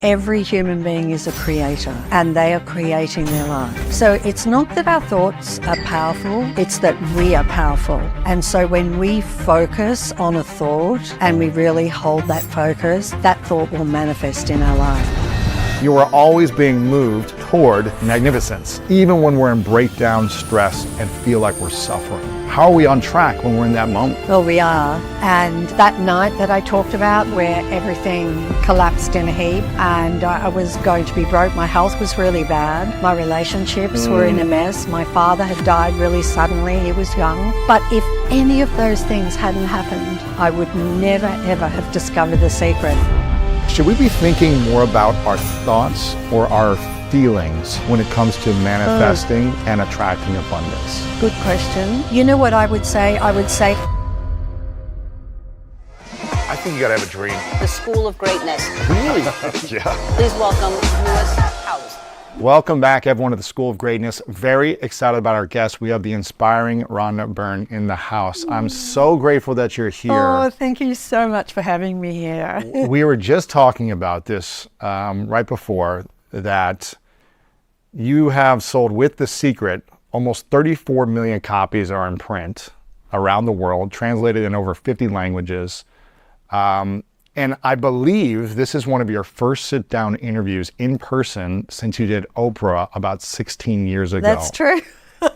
Every human being is a creator and they are creating their life. So it's not that our thoughts are powerful, it's that we are powerful. And so when we focus on a thought and we really hold that focus, that thought will manifest in our life. You are always being moved toward magnificence, even when we're in breakdown, stress, and feel like we're suffering. How are we on track when we're in that moment? Well, we are. And that night that I talked about where everything collapsed in a heap and I was going to be broke, my health was really bad. My relationships were in a mess. My father had died really suddenly. He was young. But if any of those things hadn't happened, I would never, ever have discovered the secret. Should we be thinking more about our thoughts or our feelings when it comes to manifesting and attracting abundance? Good question. You know what I would say? I would say, I think you gotta have a dream. The School of Greatness. Really? Yeah. Please welcome Lewis Howes. Welcome back, everyone, to the School of Greatness. Very excited about our guest. We have the inspiring Rhonda Byrne in the house. I'm so grateful that you're here. oh, thank you so much for having me here. We were just talking about this right before, that you have sold with The Secret. Almost 34 million copies are in print around the world, translated in over 50 languages. And I believe this is one of your first sit-down interviews in person since you did Oprah about 16 years ago. That's true.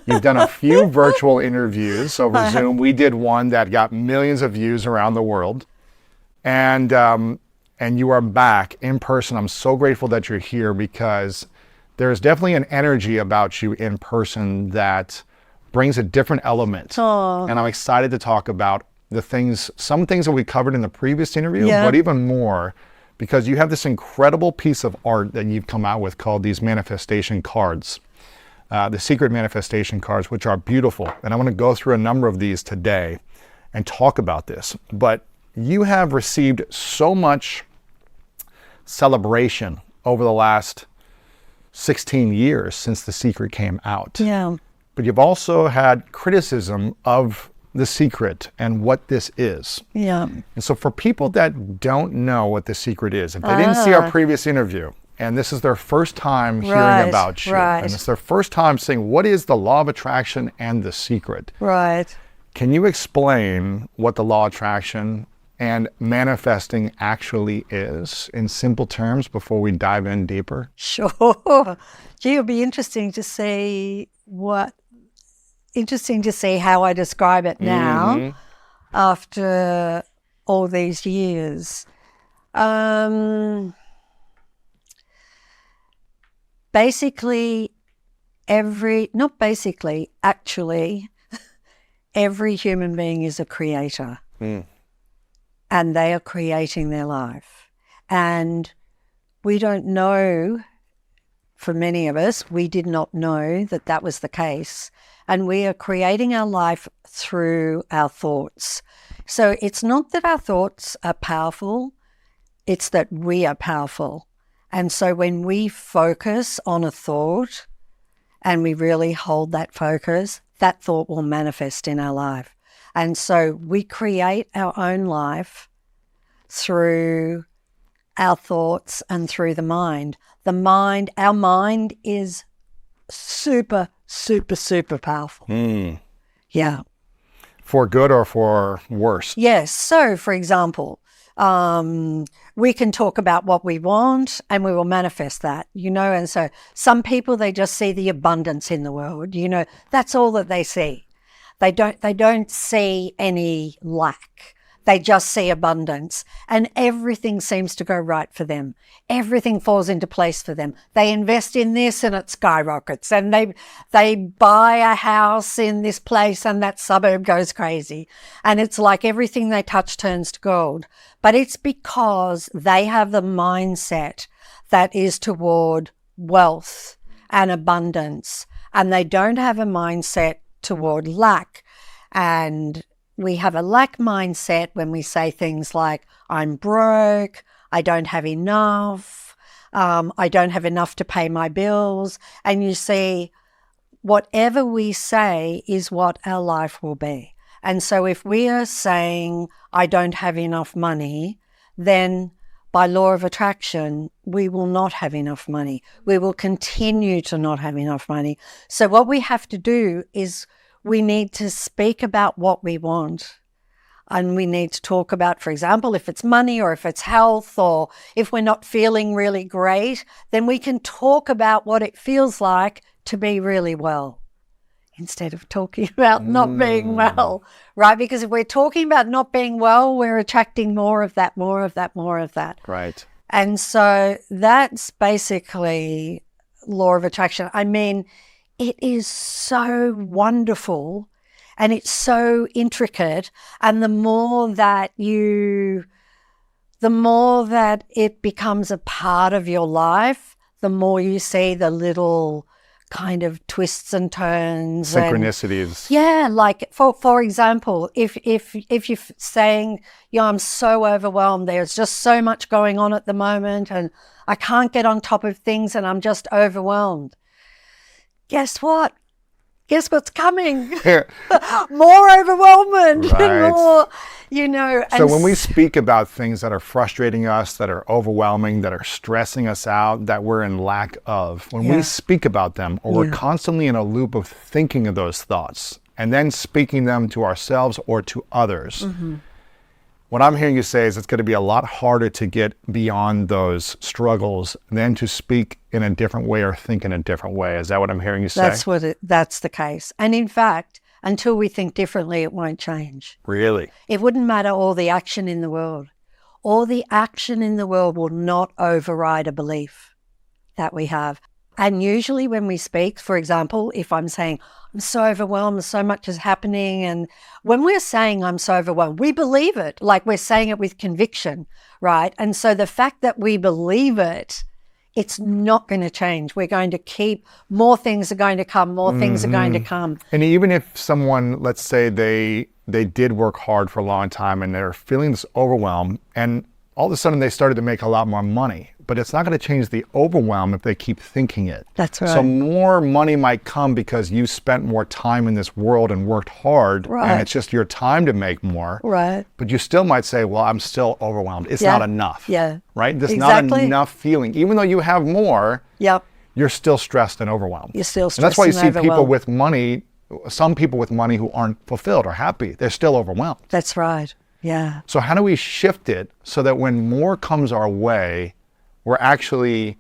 You've done a few virtual interviews over Zoom. We did one that got millions of views around the world. And you are back in person. I'm so grateful that you're here because there's definitely an energy about you in person that brings a different element. Oh. And I'm excited to talk about some things that we covered in the previous interview, Yeah. but even more because you have this incredible piece of art that you've come out with called these manifestation cards, the Secret Manifestation Cards, which are beautiful. And I want to go through a number of these today and talk about this. But you have received so much celebration over the last 16 years since The Secret came out. Yeah. But you've also had criticism of The Secret and what this is. Yeah. And so for people that don't know what The Secret is, if they didn't see our previous interview, and this is their first time hearing about you, and it's their first time saying, what is the law of attraction and The Secret? Right. Can you explain what the law of attraction and manifesting actually is in simple terms before we dive in deeper? Sure. Gee, it'll be interesting to see how I describe it now after all these years. Every human being is a creator. And they are creating their life. And we don't know, for many of us, we did not know that that was the case. And we are creating our life through our thoughts. So it's not that our thoughts are powerful, it's that we are powerful. And so when we focus on a thought and we really hold that focus, that thought will manifest in our life. And so we create our own life through our thoughts and through the mind. Our mind is super, super, super powerful. Yeah. For good or for worse? Yes. So, for example, we can talk about what we want and we will manifest that, and so some people, they just see the abundance in the world, that's all that they see. They don't see any lack. They just see abundance and everything seems to go right for them. Everything falls into place for them. They invest in this and it skyrockets, and they buy a house in this place and that suburb goes crazy. And it's like everything they touch turns to gold. But it's because they have the mindset that is toward wealth and abundance, and they don't have a mindset toward lack. And we have a lack mindset when we say things like, I'm broke, I don't have enough, I don't have enough to pay my bills. And you see, whatever we say is what our life will be. And so if we are saying, I don't have enough money, then by law of attraction, we will not have enough money. We will continue to not have enough money. So what we have to do is we need to speak about what we want. And we need to talk about, for example, if it's money or if it's health or if we're not feeling really great, then we can talk about what it feels like to be really well instead of talking about not being well, right? Because if we're talking about not being well, we're attracting more of that, more of that, more of that. Right. And so that's basically law of attraction. I mean, it is so wonderful and it's so intricate. And the more that it becomes a part of your life, the more you see the little kind of twists and turns. Synchronicities. Yeah, like for example, if you're saying, I'm so overwhelmed, there's just so much going on at the moment and I can't get on top of things and I'm just overwhelmed. Guess what? Guess what's coming? More overwhelmment. Right. More, So when we speak about things that are frustrating us, that are overwhelming, that are stressing us out, that we're in lack of, when we speak about them, or we're constantly in a loop of thinking of those thoughts and then speaking them to ourselves or to others, what I'm hearing you say is it's going to be a lot harder to get beyond those struggles than to speak in a different way or think in a different way. Is that what I'm hearing you say? That's the case. And in fact, until we think differently, it won't change. Really? It wouldn't matter all the action in the world. All the action in the world will not override a belief that we have. And usually when we speak, for example, if I'm saying, I'm so overwhelmed, so much is happening. And when we're saying I'm so overwhelmed, we believe it, like we're saying it with conviction, right? And so the fact that we believe it, it's not going to change. We're going to keep, more things are going to come, more things are going to come. And even if someone, let's say they did work hard for a long time and they're feeling this overwhelm and all of a sudden they started to make a lot more money, but it's not going to change the overwhelm if they keep thinking it. That's right. So more money might come because you spent more time in this world and worked hard, and it's just your time to make more. Right. But you still might say, well, I'm still overwhelmed. It's not enough. Yeah. Right? There's Exactly. not enough feeling. Even though you have more, Yep. you're still stressed and overwhelmed. You're still And that's why you stressed and see people overwhelmed. with money, some people with money who aren't fulfilled or happy. They're still overwhelmed. That's right. Yeah. So how do we shift it so that when more comes our way, we're actually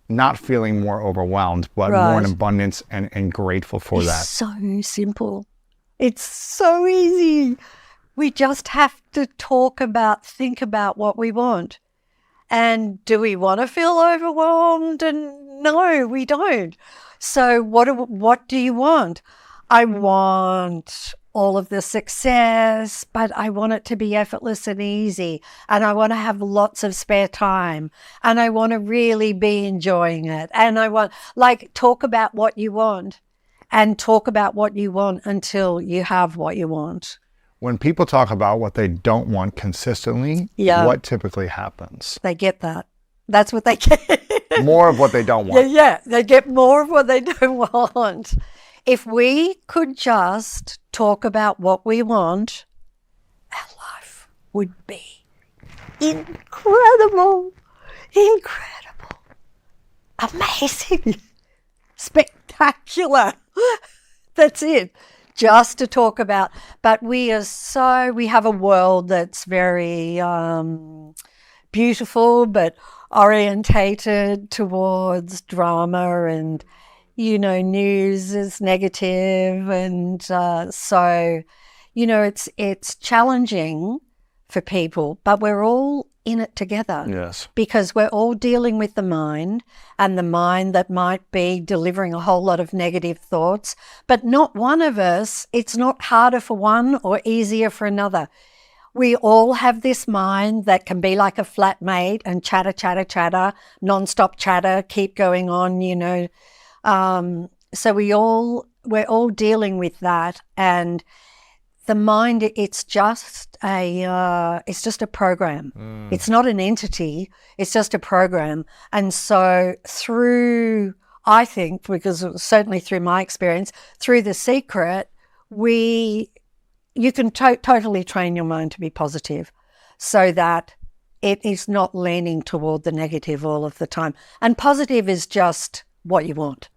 not feeling more overwhelmed, but more in abundance and grateful for that? It's so simple. It's so easy. We just have to think about what we want. And do we want to feel overwhelmed? And no, we don't. So what do you want? I want all of the success, but I want it to be effortless and easy. And I want to have lots of spare time. And I want to really be enjoying it. And I want, talk about what you want and talk about what you want until you have what you want. When people talk about what they don't want consistently, what typically happens? They get that. That's what they get. More of what they don't want. Yeah. They get more of what they don't want. If we could just talk about what we want, our life would be incredible, amazing, spectacular. That's it. Just to talk about. But we have a world that's very beautiful, but orientated towards drama and news is negative, and so it's challenging for people, but we're all in it together. Yes. Because we're all dealing with the mind, and the mind that might be delivering a whole lot of negative thoughts, but not one of us, it's not harder for one or easier for another. We all have this mind that can be like a flatmate and chatter, non-stop chatter, keep going on, so we're all dealing with that, and the mind, it's just a program. It's not an entity. It's just a program. And so I think, because certainly through my experience, through The Secret, you can totally train your mind to be positive, so that it is not leaning toward the negative all of the time. And positive is just what you want,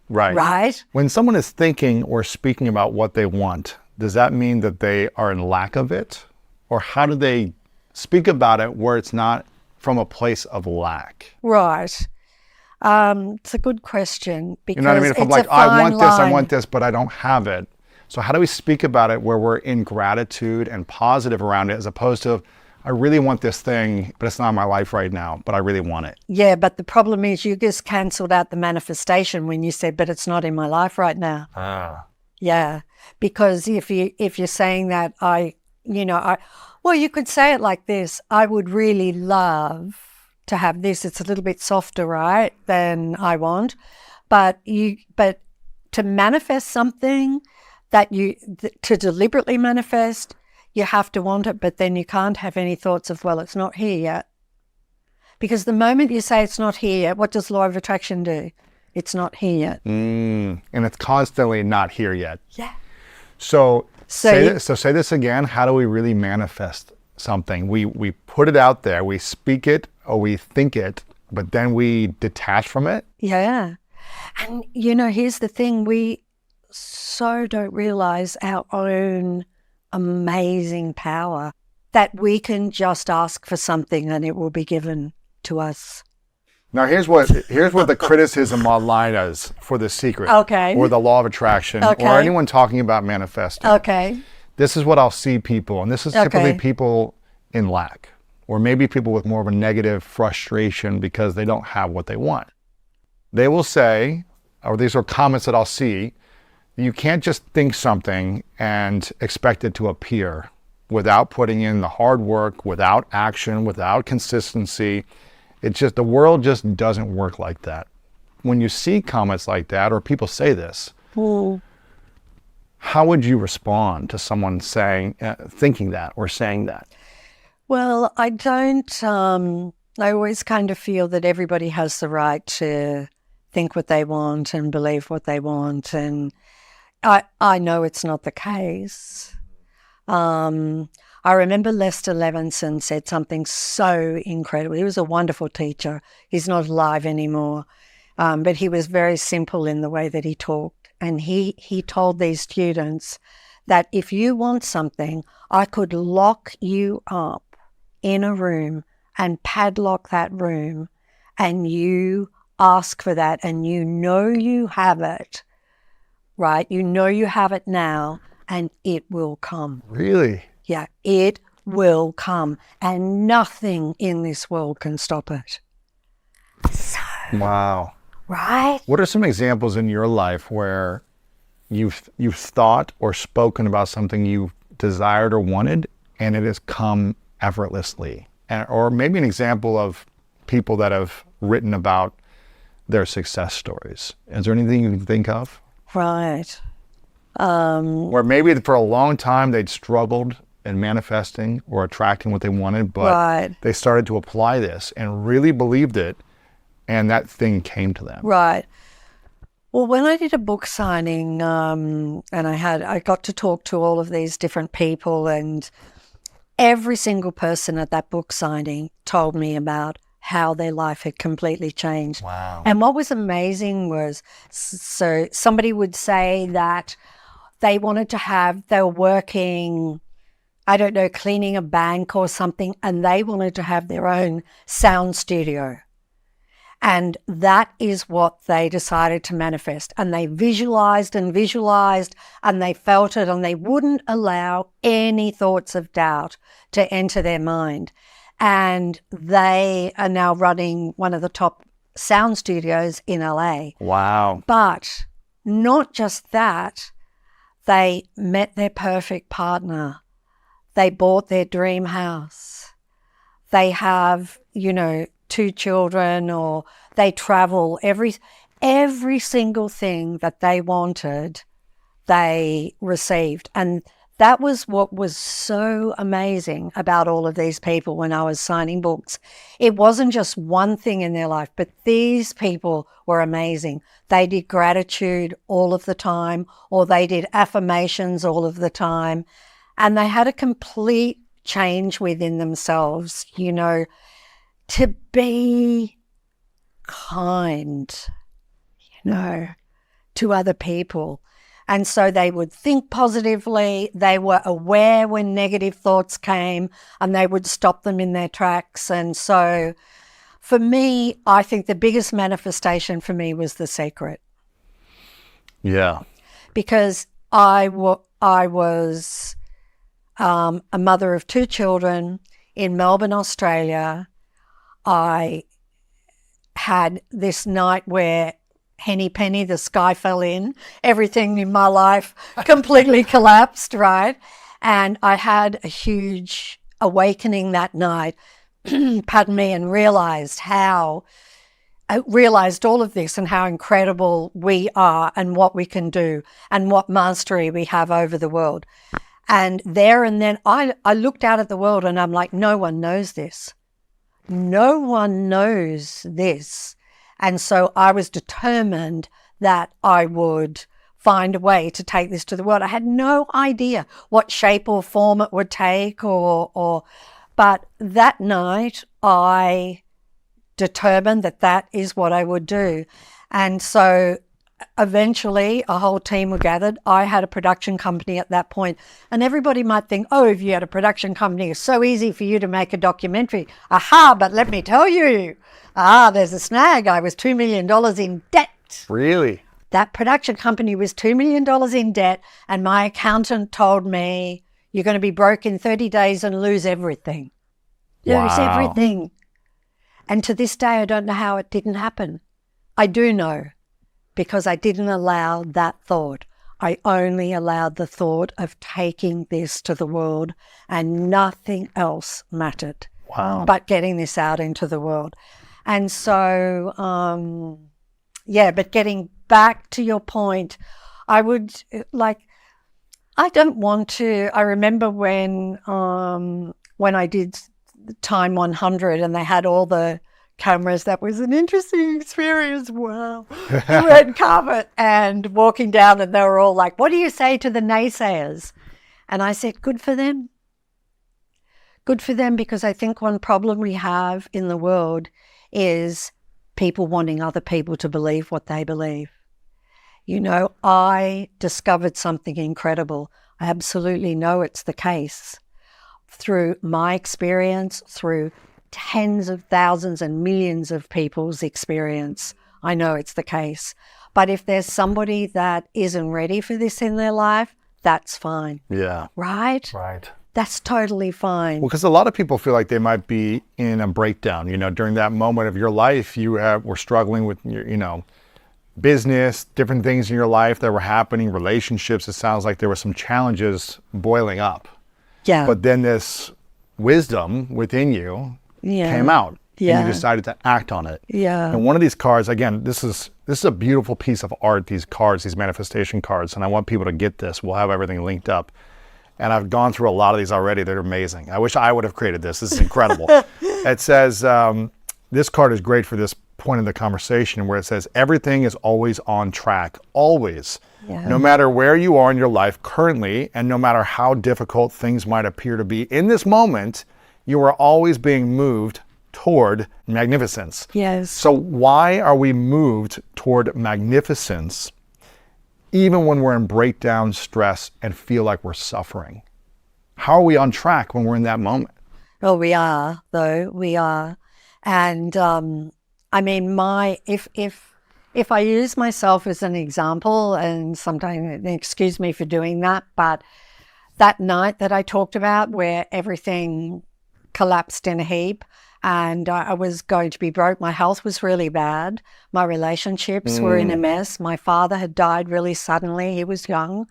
Right. right? When someone is thinking or speaking about what they want, does that mean that they are in lack of it? Or how do they speak about it where it's not from a place of lack? Right. It's a good question because You know what I mean? If I'm it's like, a fine I want line. this, but I don't have it. So how do we speak about it where we're in gratitude and positive around it, as opposed to, I really want this thing, but it's not in my life right now, but I really want it. Yeah, but the problem is you just cancelled out the manifestation when you said, but it's not in my life right now. Yeah, because if you're saying that well, you could say it like this: I would really love to have this. It's a little bit softer, right, than I want, but to manifest something to deliberately manifest, you have to want it, but then you can't have any thoughts of, well, it's not here yet. Because the moment you say it's not here yet, what does law of attraction do? It's not here yet. And it's constantly not here yet. Yeah. So So say this again. How do we really manifest something? We put it out there, we speak it or we think it, but then we detach from it. Yeah. And, here's the thing. We so don't realize our own amazing power that we can just ask for something and it will be given to us. Now here's what the criticism online is for The Secret, Okay. or the law of attraction, Okay. or anyone talking about manifesting. Okay. This is what I'll see people, and this is typically Okay. people in lack, or maybe people with more of a negative frustration because they don't have what they want. They will say, or these are comments that I'll see, you can't just think something and expect it to appear without putting in the hard work, without action, without consistency. It's just, the world just doesn't work like that. When you see comments like that, or people say this, how would you respond to someone saying, thinking that or saying that? Well, I don't, I always kind of feel that everybody has the right to think what they want and believe what they want. And I know it's not the case. I remember Lester Levinson said something so incredible. He was a wonderful teacher. He's not alive anymore, but he was very simple in the way that he talked. And he told these students that if you want something, I could lock you up in a room and padlock that room, and you ask for that, and you have it, right? You have it now, and it will come. Really? Yeah, it will come, and nothing in this world can stop it. So, Wow. right? What are some examples in your life where you've thought or spoken about something you desired or wanted, and it has come effortlessly? Or maybe an example of people that have written about their success stories. Is there anything you can think of? Right. Where maybe for a long time they'd struggled in manifesting or attracting what they wanted, but Right. they started to apply this and really believed it, and that thing came to them. Right. Well, when I did a book signing, and I got to talk to all of these different people, and every single person at that book signing told me about how their life had completely changed. Wow. And what was amazing was, so somebody would say that they were working, I don't know, cleaning a bank or something, and they wanted to have their own sound studio. And that is what they decided to manifest. And they visualized and they felt it, and they wouldn't allow any thoughts of doubt to enter their mind. And they are now running one of the top sound studios in LA. Wow. But not just that, they met their perfect partner. They bought their dream house. They have, 2 children, or they travel. Every single thing that they wanted, they received. And that was what was so amazing about all of these people when I was signing books. It wasn't just one thing in their life, but these people were amazing. They did gratitude all of the time, or they did affirmations all of the time. And they had a complete change within themselves, you know, to be kind, you know, to other people. And so they would think positively. They were aware when negative thoughts came and they would stop them in their tracks. And so for me, I think the biggest manifestation for me was The Secret, Yeah. because I was a mother of 2 children in Melbourne, Australia. I had this night where Henny Penny, the sky fell in, everything in my life completely collapsed, right? And I had a huge awakening that night, pardon me, and realized all of this and how incredible we are and what we can do and what mastery we have over the world. And there and then I looked out at the world and I'm like, no one knows this. No one knows this. And so I was determined that I would find a way to take this to the world. I had no idea what shape or form it would take but that night I determined that that is what I would do. And so eventually a whole team were gathered. I had a production company at that point, and everybody might think, oh, if you had a production company, it's so easy for you to make a documentary. Aha, but let me tell you, there's a snag. I was $2 million in debt. Really? That production company was $2 million in debt, and my accountant told me, you're going to be broke in 30 days and lose everything. Lose Wow. everything. And to this day, I don't know how it didn't happen. I do know, because I didn't allow that thought. I only allowed the thought of taking this to the world, and nothing else mattered Wow. but getting this out into the world. And so, but getting back to your point, I remember when I did Time 100 and they had all the cameras, that was an interesting experience. Wow. The red carpet and walking down, and they were all like, what do you say to the naysayers? And I said, good for them. Good for them, because I think one problem we have in the world is people wanting other people to believe what they believe. You know, I discovered something incredible. I absolutely know it's the case through my experience, through tens of thousands and millions of people's experience. I know it's the case. But if there's somebody that isn't ready for this in their life, that's fine. Yeah. Right? Right. That's totally fine. Well, because a lot of people feel like they might be in a breakdown. You know, during that moment of your life, you were struggling with your, business, different things in your life that were happening, relationships. It sounds like there were some challenges boiling up. Yeah. But then this wisdom within you came out, and you decided to act on it. Yeah. And one of these cards, again, this is a beautiful piece of art. These cards, these manifestation cards, and I want people to get this. We'll have everything linked up. And I've gone through a lot of these already. They're amazing. I wish I would have created this. This is incredible. It says, this card is great for this point in the conversation, where it says, everything is always on track, always. Yeah. No matter where you are in your life currently, and no matter how difficult things might appear to be in this moment, you are always being moved toward magnificence. Yes. So why are we moved toward magnificence even when we're in breakdown, stress, and feel like we're suffering? How are we on track when we're in that moment? Well, we are, though. We are. And I mean, if I use myself as an example, and sometimes, excuse me for doing that, but that night that I talked about where everything collapsed in a heap and I was going to be broke, my health was really bad. My relationships were in a mess. My father had died really suddenly. He was young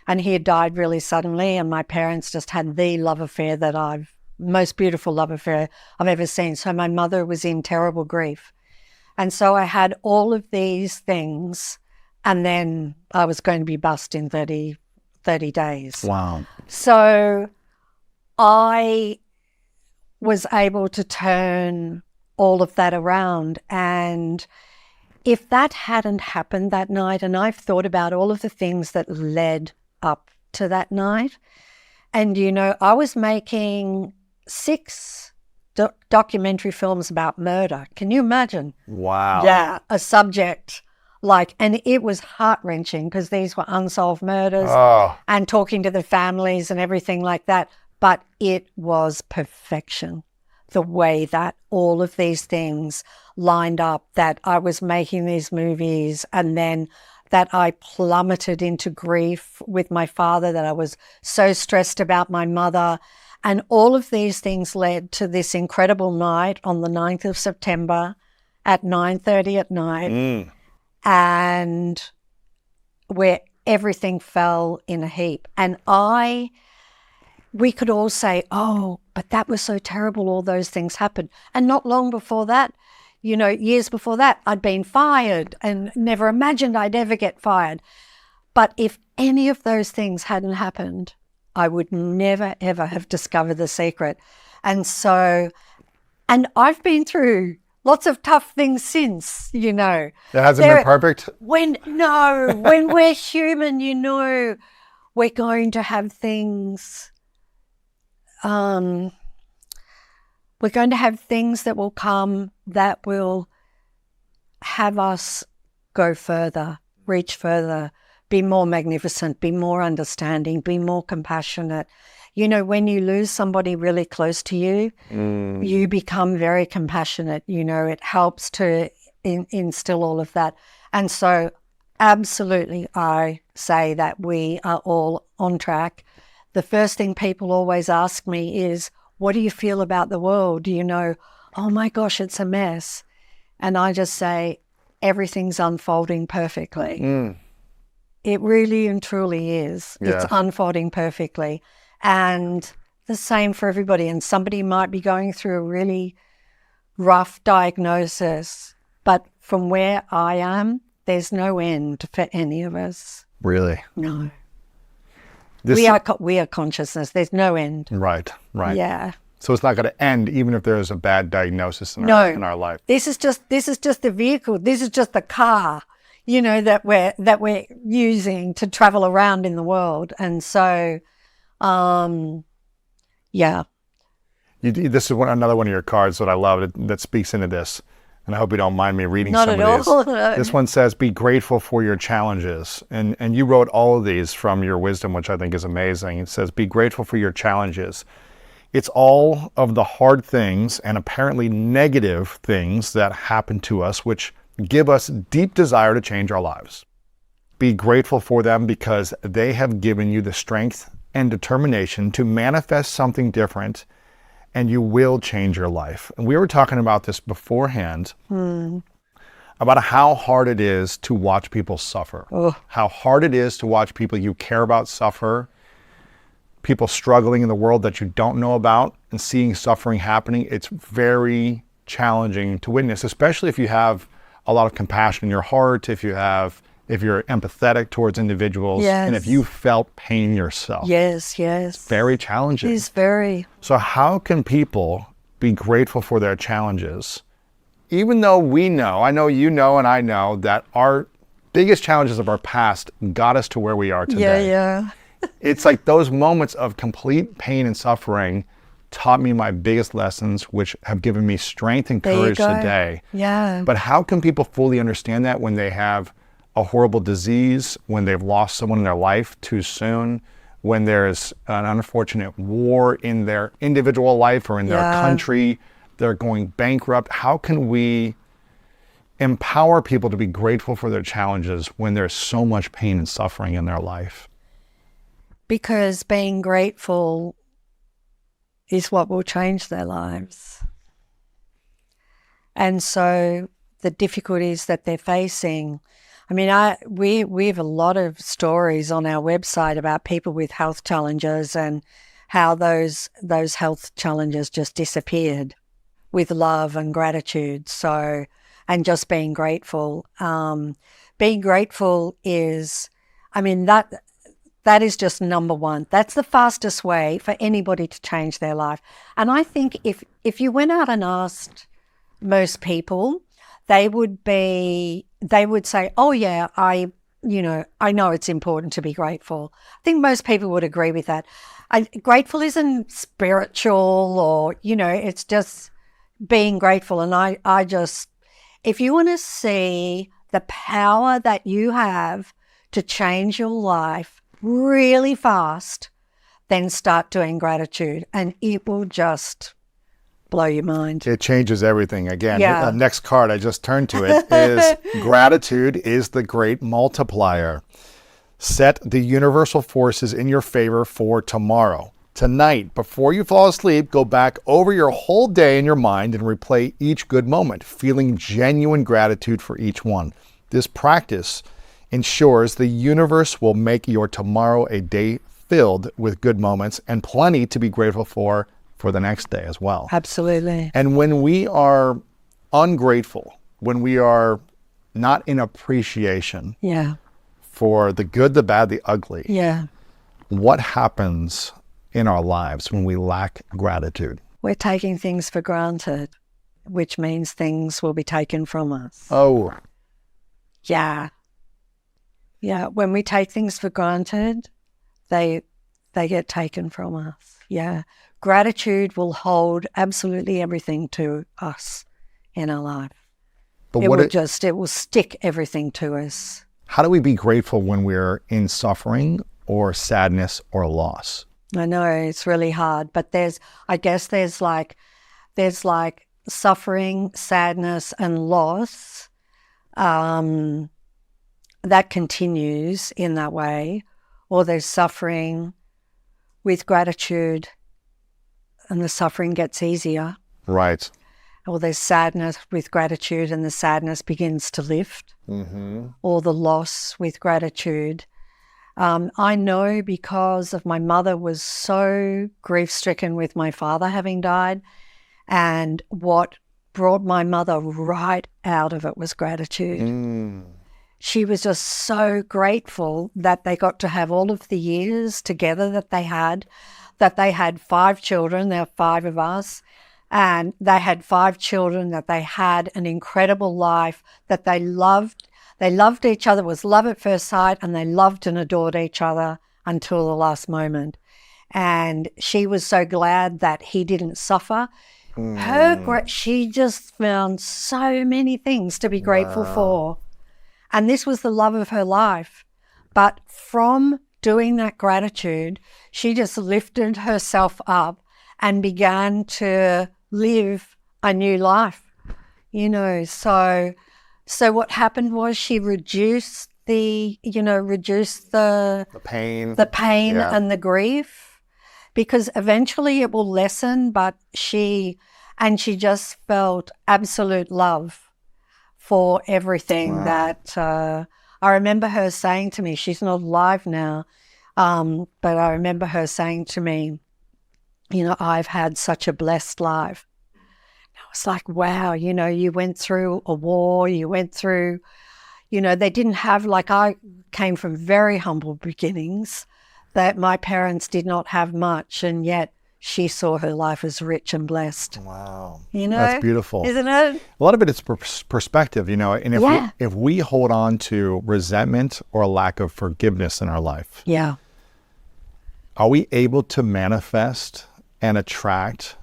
and he had died really suddenly, and my parents just had the love affair most beautiful love affair I've ever seen. So my mother was in terrible grief. And so I had all of these things, and then I was going to be bust in 30 days. Wow. So I was able to turn all of that around. And if that hadn't happened that night, and I've thought about all of the things that led up to that night, And, you know, I was making 6 documentary films about murder. Can you imagine? Wow. Yeah, a subject and it was heart-wrenching because these were unsolved murders Oh, and talking to the families and everything like that. But it was perfection, the way that all of these things lined up, that I was making these movies and then that I plummeted into grief with my father, that I was so stressed about my mother. And all of these things led to this incredible night on the 9th of September at 9:30 at night, and where everything fell in a heap. And we could all say, oh, but that was so terrible, all those things happened. And not long before that, you know, years before that, I'd been fired and never imagined I'd ever get fired. But if any of those things hadn't happened, I would never, ever have discovered The Secret. And I've been through lots of tough things since, you know. it hasn't been perfect. When we're human, you know, we're going to have things, we're going to have things that will come that will have us go further, reach further, be more magnificent, be more understanding, be more compassionate. You know, when you lose somebody really close to you, you become very compassionate. You know, it helps to instill all of that. And so absolutely, I say that we are all on track. The first thing people always ask me is, what do you feel about the world? You know, oh my gosh, it's a mess. And I just say, everything's unfolding perfectly. It really and truly is. Yeah. It's unfolding perfectly. And the same for everybody. And somebody might be going through a really rough diagnosis, but from where I am, there's no end for any of us. Really? No. This, We are consciousness. There's no end. right. Yeah. So it's not going to end even if there's a bad diagnosis in our life. This is just the vehicle. This is just the car, you know, that we're using to travel around in the world. And so, yeah. This is another one of your cards that I love that speaks into this. And I hope you don't mind me reading Not some at of these. all. This one says, be grateful for your challenges. And you wrote all of these from your wisdom, which I think is amazing. It says, be grateful for your challenges. It's all of the hard things and apparently negative things that happen to us, which give us deep desire to change our lives. Be grateful for them because they have given you the strength and determination to manifest something different, and you will change your life. And we were talking about this beforehand, about how hard it is to watch people suffer, how hard it is to watch people you care about suffer, people struggling in the world that you don't know about, and seeing suffering happening. It's very challenging to witness, especially if you have a lot of compassion in your heart, if you're empathetic towards individuals, Yes. and if you felt pain yourself. Yes. Very challenging. It's very. So how can people be grateful for their challenges? Even though we know, I know you know and I know, that our biggest challenges of our past got us to where we are today. Yeah. It's like those moments of complete pain and suffering taught me my biggest lessons, which have given me strength and There you courage go. today. Yeah. But how can people fully understand that when they have a horrible disease, when they've lost someone in their life too soon, when there's an unfortunate war in their individual life or in their Yeah. country, they're going bankrupt? How can we empower people to be grateful for their challenges when there's so much pain and suffering in their life? Because being grateful is what will change their lives. And so the difficulties that they're facing, I mean, we have a lot of stories on our website about people with health challenges and how those health challenges just disappeared with love and gratitude. So, and just being grateful. Being grateful is, I mean, that is just number one. That's the fastest way for anybody to change their life. And I think if you went out and asked most people, they would say, oh yeah, I know it's important to be grateful. I think most people would agree with that. Grateful isn't spiritual or, it's just being grateful. And I just, if you want to see the power that you have to change your life really fast, then start doing gratitude and it will just blow your mind. It changes everything. Again, Yeah. next card I just turned to it is gratitude is the great multiplier. Set the universal forces in your favor for tomorrow. Tonight, before you fall asleep, go back over your whole day in your mind and replay each good moment, feeling genuine gratitude for each one. This practice ensures the universe will make your tomorrow a day filled with good moments and plenty to be grateful for the next day as well. Absolutely. And when we are ungrateful, when we are not in appreciation Yeah. for the good, the bad, the ugly, Yeah. what happens in our lives when we lack gratitude? We're taking things for granted, which means things will be taken from us. Oh, Yeah. Yeah. When we take things for granted, they get taken from us. Yeah. Gratitude will hold absolutely everything to us in our life. but It what? it will stick everything to us. How do we be grateful when we're in suffering or sadness or loss? I know it's really hard, but there's like suffering, sadness, and loss. That continues in that way, or there's suffering with gratitude, and the suffering gets easier, Right. or there's sadness with gratitude, and the sadness begins to lift, or the loss with gratitude. I know because of my mother was so grief-stricken with my father having died, and what brought my mother right out of it was gratitude. She was just so grateful that they got to have all of the years together that they had 5 children. There are 5 of us, and they had 5 children, that they had an incredible life, that they loved. They loved each other. It was love at first sight, and they loved and adored each other until the last moment. And she was so glad that he didn't suffer. She just found so many things to be grateful for. And this was the love of her life. But from doing that gratitude, she just lifted herself up and began to live a new life. So what happened was she reduced the Pain. pain Yeah. and the grief, because eventually it will lessen, but she just felt absolute love for everything that I remember her saying to me. She's not alive now, but I remember her saying to me, I've had such a blessed life. I was like, wow, you went through a war, you went through, they didn't have, I came from very humble beginnings, that my parents did not have much, and yet she saw her life as rich and blessed. Wow. You know? That's beautiful. Isn't it? A lot of it is perspective, and Yeah. if we hold on to resentment or a lack of forgiveness in our life, Yeah. are we able to manifest and attract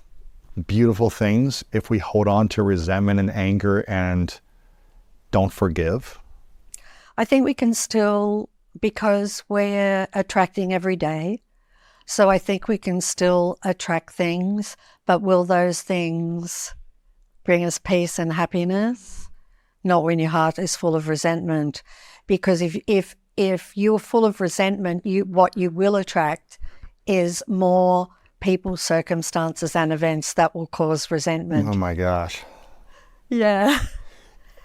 beautiful things if we hold on to resentment and anger and don't forgive? I think we can still, because we're attracting every day, so I think we can still attract things, but will those things bring us peace and happiness? Not when your heart is full of resentment. Because if you're full of resentment, what you will attract is more people, circumstances, and events that will cause resentment. Oh my gosh. Yeah.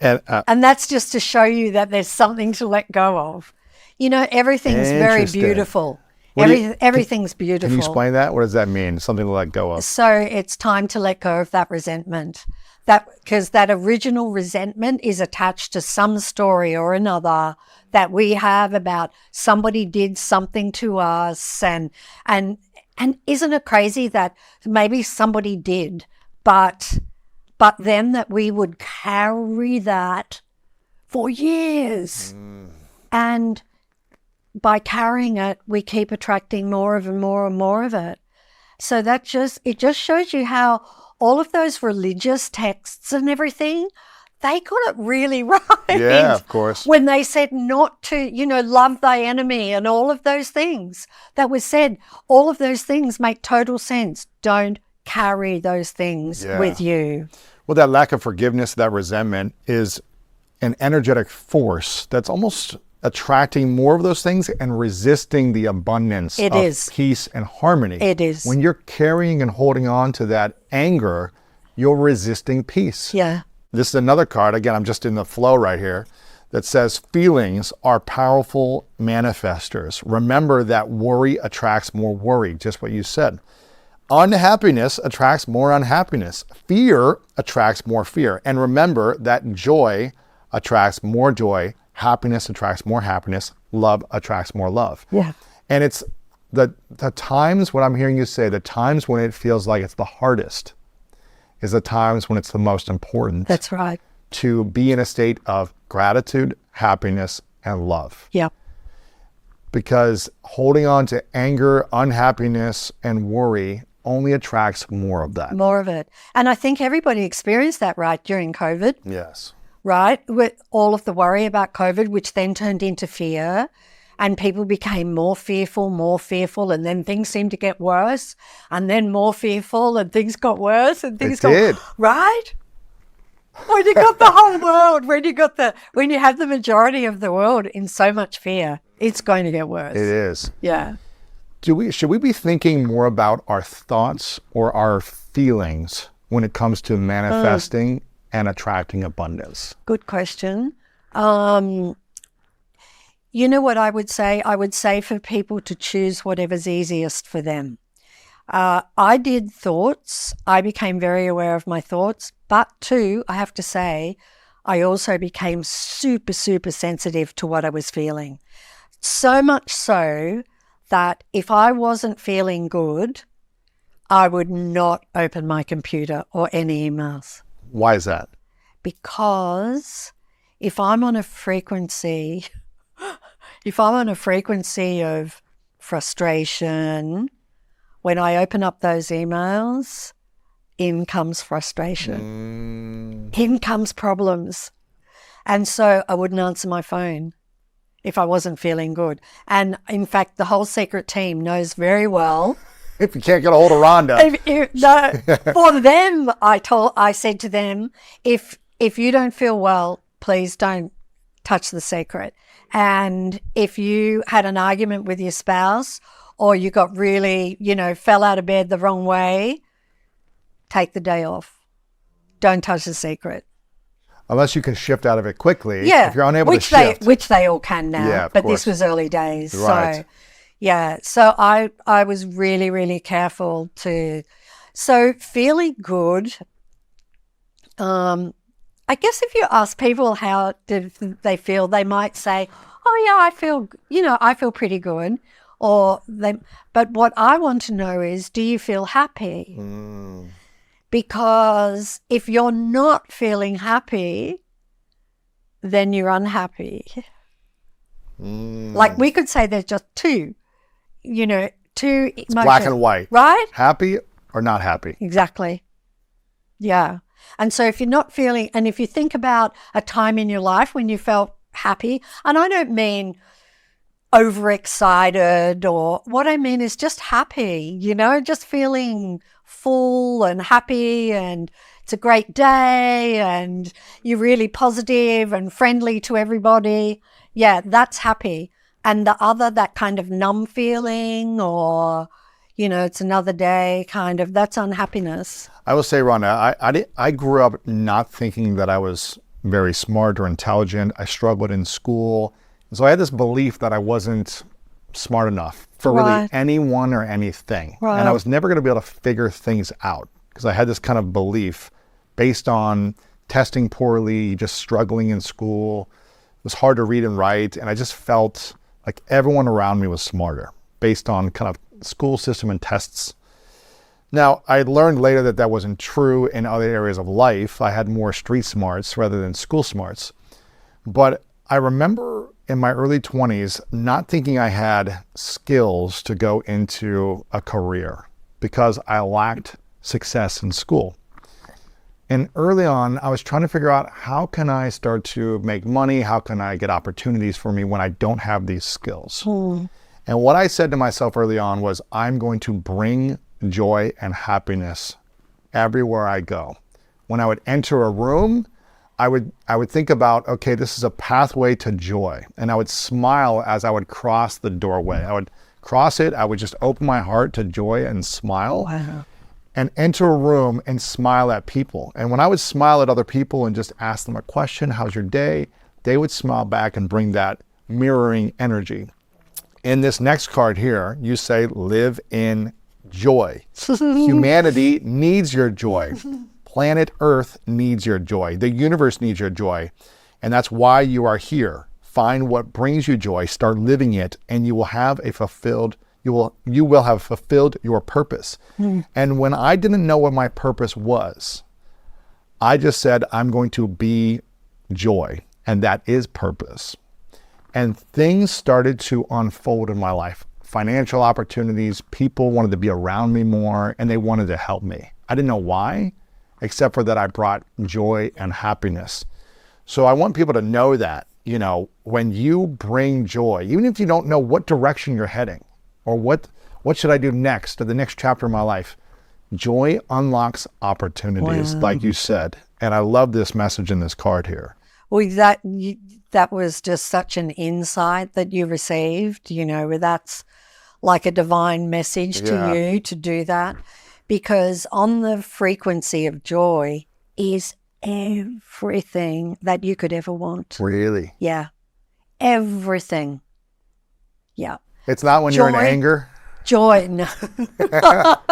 And And that's just to show you that there's something to let go of. Everything's very Interesting. beautiful. Everything's beautiful. can you explain that? What does that mean? Something to let go of? So it's time to let go of that resentment. Because that original resentment is attached to some story or another that we have about somebody did something to us, and isn't it crazy that maybe somebody did, but then that we would carry that for years. And by carrying it, we keep attracting more of and more and more of it. So it just shows you how all of those religious texts and everything, they got it really right. Yeah, of course. When they said not to, love thy enemy and all of those things that was said, all of those things make total sense. Don't carry those things with you. Well, that lack of forgiveness, that resentment is an energetic force that's almost attracting more of those things and resisting the abundance of peace and harmony. It is. When you're carrying and holding on to that anger, you're resisting peace. Yeah. This is another card, again, I'm just in the flow right here, that says feelings are powerful manifestors. Remember that worry attracts more worry, just what you said. Unhappiness attracts more unhappiness. Fear attracts more fear. And remember that joy attracts more joy. Happiness attracts more happiness. Love attracts more love. Yeah. And it's the times, what I'm hearing you say, the times when it feels like it's the hardest is the times when it's the most important. That's right. To be in a state of gratitude, happiness, and love. Yeah. Because holding on to anger, unhappiness, and worry only attracts more of that. More of it. And I think everybody experienced that, right, during COVID. Yes. Right? With all of the worry about COVID, which then turned into fear, and people became more fearful, and then things seemed to get worse, and then more fearful, and things got worse, and things got right. When you got the whole world, when you have the majority of the world in so much fear, it's going to get worse. It is. Yeah. Should we be thinking more about our thoughts or our feelings when it comes to manifesting and attracting abundance? Good question. You know what I would say? I would say for people to choose whatever's easiest for them. I did thoughts. I became very aware of my thoughts. But too, I have to say, I also became super, super sensitive to what I was feeling. So much so that if I wasn't feeling good, I would not open my computer or any emails. Why is that? Because if I'm on a frequency of frustration, when I open up those emails, in comes frustration. In comes problems. And so I wouldn't answer my phone if I wasn't feeling good. And in fact, the whole secret team knows very well. If you can't get a hold of Rhonda. For them, I said to them, if you don't feel well, please don't touch the secret. And if you had an argument with your spouse or you got really, fell out of bed the wrong way, take the day off. Don't touch the secret. Unless you can shift out of it quickly. Yeah. If you're unable to shift. Which they all can now. Yeah, but this was early days. Right. So I was really, really careful so feeling good, I guess if you ask people how do they feel, they might say, oh yeah, I feel pretty good. But what I want to know is, do you feel happy? Because if you're not feeling happy, then you're unhappy. Like we could say there's just two emotions. It's black and white. Right? Happy or not happy. Exactly. Yeah. And so if you're not feeling, and if you think about a time in your life when you felt happy, and I don't mean overexcited, or what I mean is just happy, just feeling full and happy, and it's a great day and you're really positive and friendly to everybody. Yeah, that's happy. And the other, that kind of numb feeling, or, it's another day kind of, that's unhappiness. I will say, Rhonda, I grew up not thinking that I was very smart or intelligent. I struggled in school. And so I had this belief that I wasn't smart enough for really anyone or anything. Right. And I was never going to be able to figure things out because I had this kind of belief based on testing poorly, just struggling in school. It was hard to read and write. And I just felt like everyone around me was smarter based on kind of school system and tests. Now, I learned later that that wasn't true in other areas of life. I had more street smarts rather than school smarts. But I remember in my early 20s, not thinking I had skills to go into a career because I lacked success in school. And early on, I was trying to figure out, how can I start to make money? How can I get opportunities for me when I don't have these skills? And what I said to myself early on was, I'm going to bring joy and happiness everywhere I go. When I would enter a room, I would think about, okay, this is a pathway to joy. And I would smile as I would cross the doorway. I would cross it. I would just open my heart to joy and smile. Wow. And enter a room and smile at people. And when I would smile at other people and just ask them a question, how's your day? They would smile back and bring that mirroring energy. In this next card here, you say, live in joy. Humanity needs your joy. Planet Earth needs your joy. The universe needs your joy. And that's why you are here. Find what brings you joy, start living it, and you will have a fulfilled you will have fulfilled your purpose. And when I didn't know what my purpose was, I just said, I'm going to be joy. And that is purpose. And things started to unfold in my life. Financial opportunities, people wanted to be around me more, and they wanted to help me. I didn't know why, except for that I brought joy and happiness. So I want people to know that, when you bring joy, even if you don't know what direction you're heading, or what should I do next, or the next chapter of my life, joy unlocks opportunities, like you said. And I love this message in this card here. Well, that was just such an insight that you received, where that's like a divine message to you to do that. Because on the frequency of joy is everything that you could ever want. Really? Yeah. Everything. Yeah. It's not when you're in Joy. anger? Joy, no. But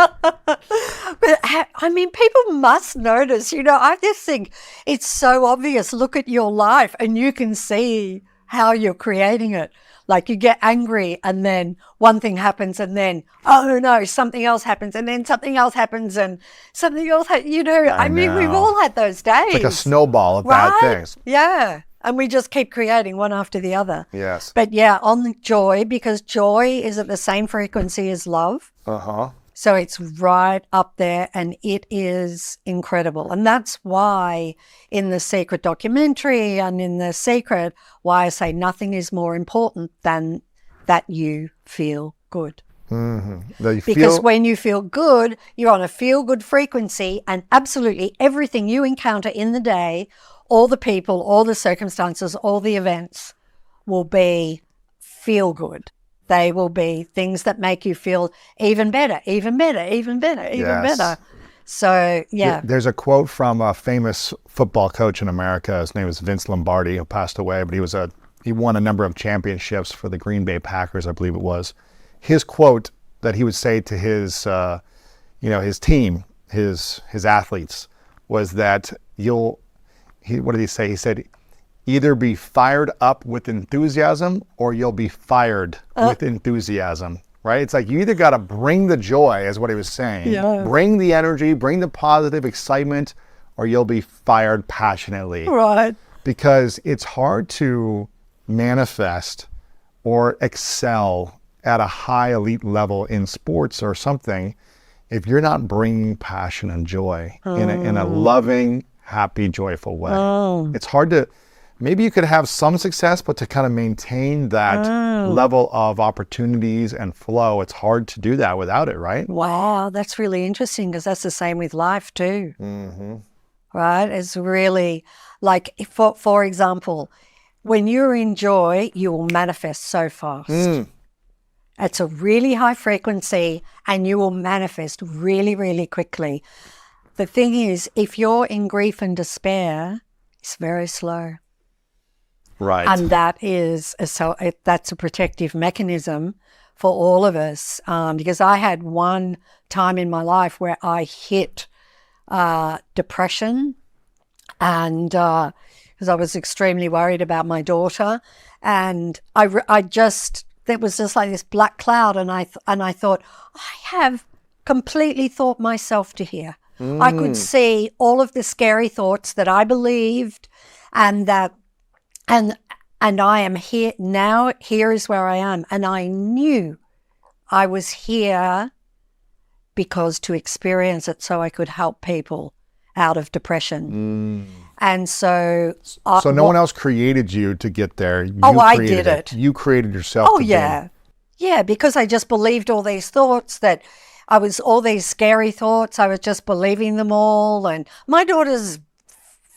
I mean, people must notice, I just think it's so obvious. Look at your life and you can see how you're creating it. Like you get angry and then one thing happens and then, oh no, something else happens and then something else happens and something else, I mean, we've all had those days. It's like a snowball of bad things. Yeah. And we just keep creating one after the other. Yes. But yeah, on joy, because joy is at the same frequency as love. Uh-huh. So it's right up there and it is incredible. And that's why in the Secret documentary and in The Secret, why I say nothing is more important than that you feel good. Mm-hmm. Because when you feel good, you're on a feel-good frequency, and absolutely everything you encounter in the day, all the people, all the circumstances, all the events will be feel good. They will be things that make you feel even better, even better, even better, even better. So, yeah. There's a quote from a famous football coach in America. His name is Vince Lombardi, who passed away, but he won a number of championships for the Green Bay Packers, I believe it was. His quote that he would say to his, his team, his athletes, was that what did he say? He said, either be fired up with enthusiasm or you'll be fired with enthusiasm, right? It's like you either got to bring the joy, is what he was saying. Yeah. Bring the energy, bring the positive excitement, or you'll be fired passionately. Right. Because it's hard to manifest or excel at a high elite level in sports or something if you're not bringing passion and joy in a loving, happy, joyful way. It's hard to, maybe you could have some success, but to kind of maintain that level of opportunities and flow, it's hard to do that without it, right? Wow, that's really interesting, because that's the same with life too. Mm-hmm. Right? It's really like, for example, when you're in joy, you will manifest so fast. It's a really high frequency and you will manifest really, really quickly. The thing is, if you're in grief and despair, it's very slow. Right. And that's a protective mechanism for all of us. Because I had one time in my life where I hit depression, and because I was extremely worried about my daughter, and there was just like this black cloud, and I thought, I have completely thought myself to here. I could see all of the scary thoughts that I believed, and And I am here now. Here is where I am. And I knew I was here because to experience it so I could help people out of depression. And so... So no one else created you to get there. You I created did it. You created yourself. Oh, to yeah. Yeah, because I just believed all these thoughts that all these scary thoughts, I was just believing them all. And my daughter's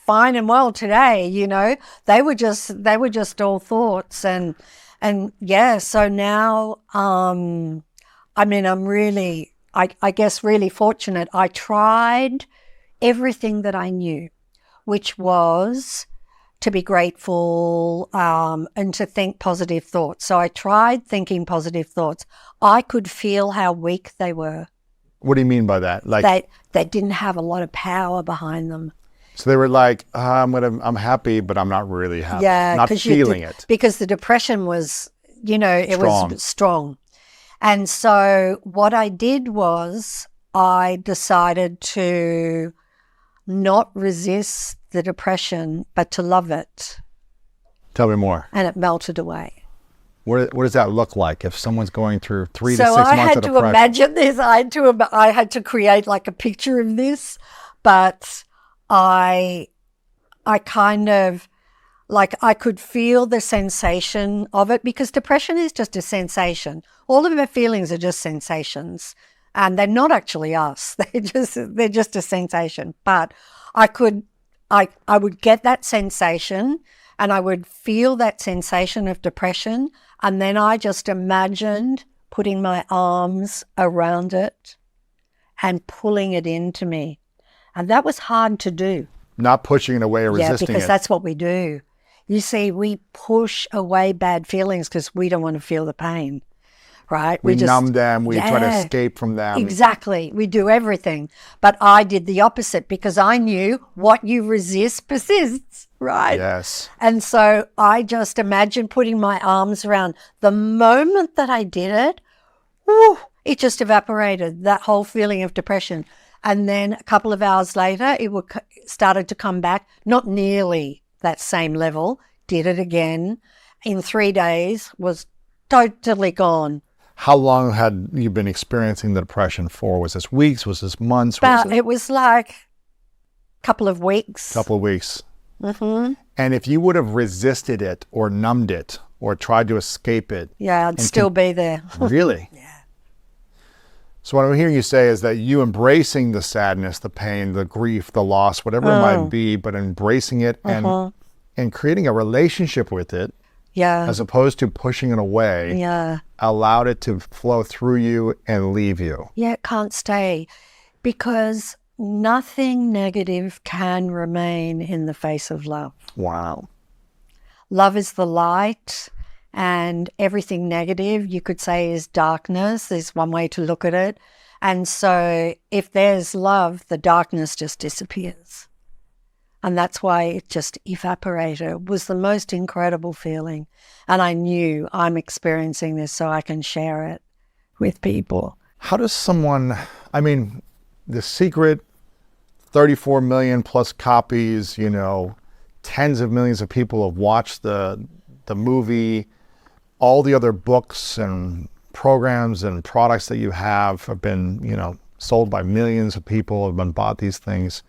fine and well today, you know. They were just all thoughts. And yeah, so now, I mean, I'm really, I guess, really fortunate. I tried everything that I knew, which was to be grateful and to think positive thoughts. So I tried thinking positive thoughts. I could feel how weak they were. What do you mean by that? Like they didn't have a lot of power behind them. So they were like, I'm happy, but I'm not really happy. Yeah, not feeling it. Because the depression was, you know, it was strong. And so what I did was I decided to not resist the depression, but to love it. Tell me more. And it melted away. What does that look like if someone's going through 3 to 6 So months I of had to depression? imagine this. I had to create like a picture of this, but I kind of like I could feel the sensation of it because depression is just a sensation. All of our feelings are just sensations, and they're not actually us. They're just a sensation. But I would get that sensation, and I would feel that sensation of depression, and then I just imagined putting my arms around it and pulling it into me. And that was hard to do. Not pushing it away or resisting because it. that's what we do. You see, we push away bad feelings because we don't want to feel the pain, right? We numb them. We try to escape from them. Exactly. We do everything. But I did the opposite because I knew what you resist persists, right? Yes. And so I just imagined putting my arms around. The moment that I did it, whew, it just evaporated, that whole feeling of depression. And then a couple of hours later, it started to come back, not nearly that same level, did it again. In 3 days, was totally gone. How long had you been experiencing the depression for? Was this weeks? Was this months? It was like a couple of weeks. Couple of weeks. Mm-hmm. And if you would have resisted it or numbed it or tried to escape it. Yeah, I'd still be there. Really? Yeah. So what I'm hearing you say is that you embracing the sadness, the pain, the grief, the loss, whatever it might be, but embracing it and creating a relationship with it, as opposed to pushing it away, allowed it to flow through you and leave you. Yeah, it can't stay because nothing negative can remain in the face of love. Wow. Love is the light. And everything negative, you could say, is darkness. There's one way to look at it. And so if there's love, the darkness just disappears. And that's why it just evaporated. It was the most incredible feeling. And I knew I'm experiencing this so I can share it with people. How does someone, I mean, The Secret, 34 million plus copies, you know, tens of millions of people have watched the movie. All the other books and programs and products that you have been, you know, sold by millions of people, have been bought these things.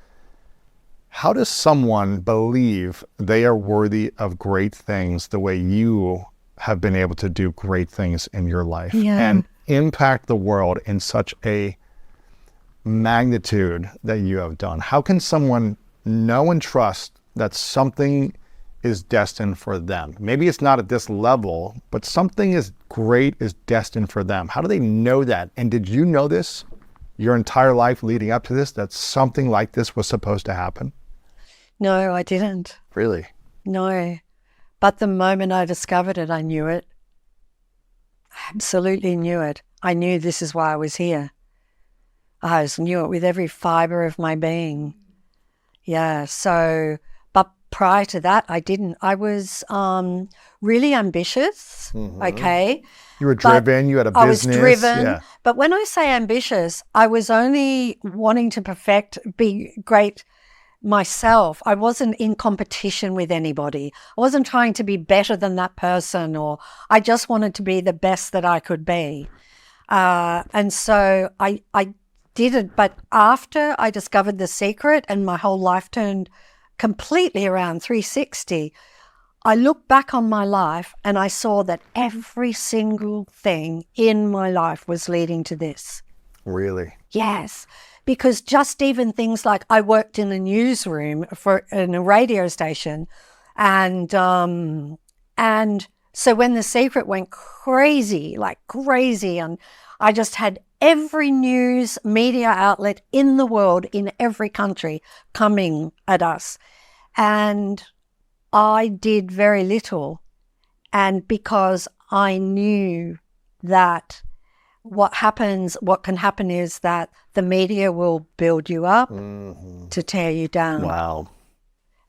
How does someone believe they are worthy of great things the way you have been able to do great things in your life and impact the world in such a magnitude that you have done? How can someone know and trust that something is destined for them? Maybe it's not at this level, but something is great is destined for them. How do they know that? And did you know this your entire life leading up to this, that something like this was supposed to happen? No, I didn't. Really? No. But the moment I discovered it, I knew it. I absolutely knew it. I knew this is why I was here. I just knew it with every fiber of my being. Yeah, so... Prior to that, I didn't. I was really ambitious, okay? You were driven, you had a business. I was driven. Yeah. But when I say ambitious, I was only wanting to be great myself. I wasn't in competition with anybody. I wasn't trying to be better than that person, or I just wanted to be the best that I could be. And so I did it. But after I discovered The Secret and my whole life turned completely around 360, I looked back on my life and I saw that every single thing in my life was leading to this. Really? Yes, because just even things like I worked in a newsroom in a radio station, and so when The Secret went crazy, and I just had every news media outlet in the world, in every country, coming at us, and I did very little, and because I knew that what can happen is that the media will build you up to tear you down. Wow.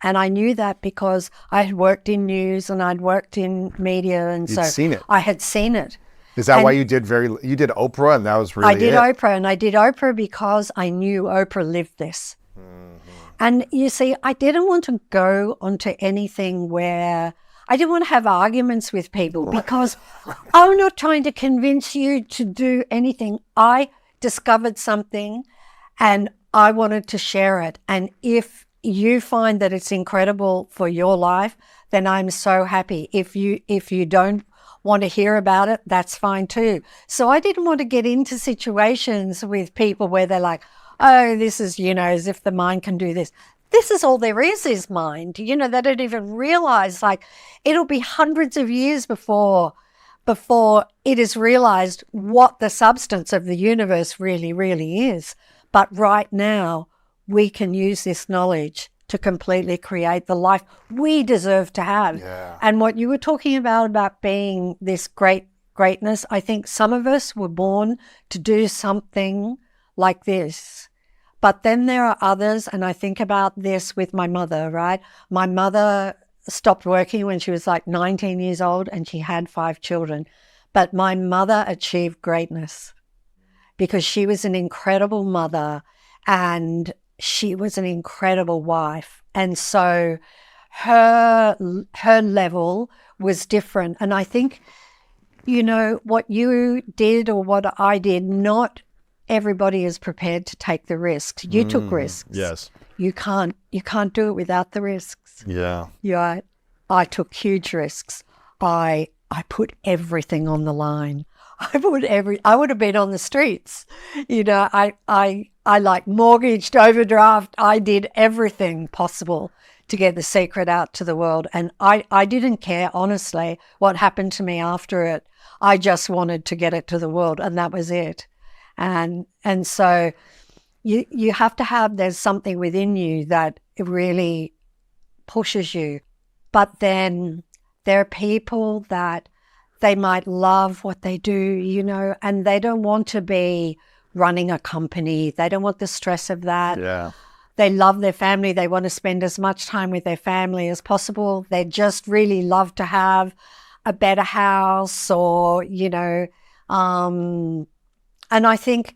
And I knew that because I had worked in news and I'd worked in media, and You'd seen it. I had seen it. Is that And why you did Oprah, and that was really I did it? Oprah, and I did Oprah because I knew Oprah lived this. And you see, I didn't want to go onto anything where I didn't want to have arguments with people, because I'm not trying to convince you to do anything. I discovered something and I wanted to share it. And if you find that it's incredible for your life, then I'm so happy. If you don't want to hear about it, that's fine too. So I didn't want to get into situations with people where they're like, oh, this is, as if the mind can do this. This is all there is mind. They don't even realize, it'll be hundreds of years before it is realized what the substance of the universe really, really is. But right now, we can use this knowledge to completely create the life we deserve to have. Yeah. And what you were talking about being this greatness, I think some of us were born to do something like this. But then there are others, and I think about this with my mother, right? My mother stopped working when she was 19 years old, and she had 5 children. But my mother achieved greatness because she was an incredible mother and she was an incredible wife. And so her level was different. And I think, what you did or what I did, not everybody is prepared to take the risks. You took risks. Yes. You can't do it without the risks. Yeah. Yeah. I took huge risks. I put everything on the line. I would have been on the streets. I mortgaged, overdraft. I did everything possible to get The Secret out to the world. And I didn't care, honestly, what happened to me after it. I just wanted to get it to the world, and that was it. And so you have to have, there's something within you that it really pushes you. But then there are people that they might love what they do, and they don't want to be running a company. They don't want the stress of that. Yeah. They love their family. They want to spend as much time with their family as possible. They just really love to have a better house or, and I think,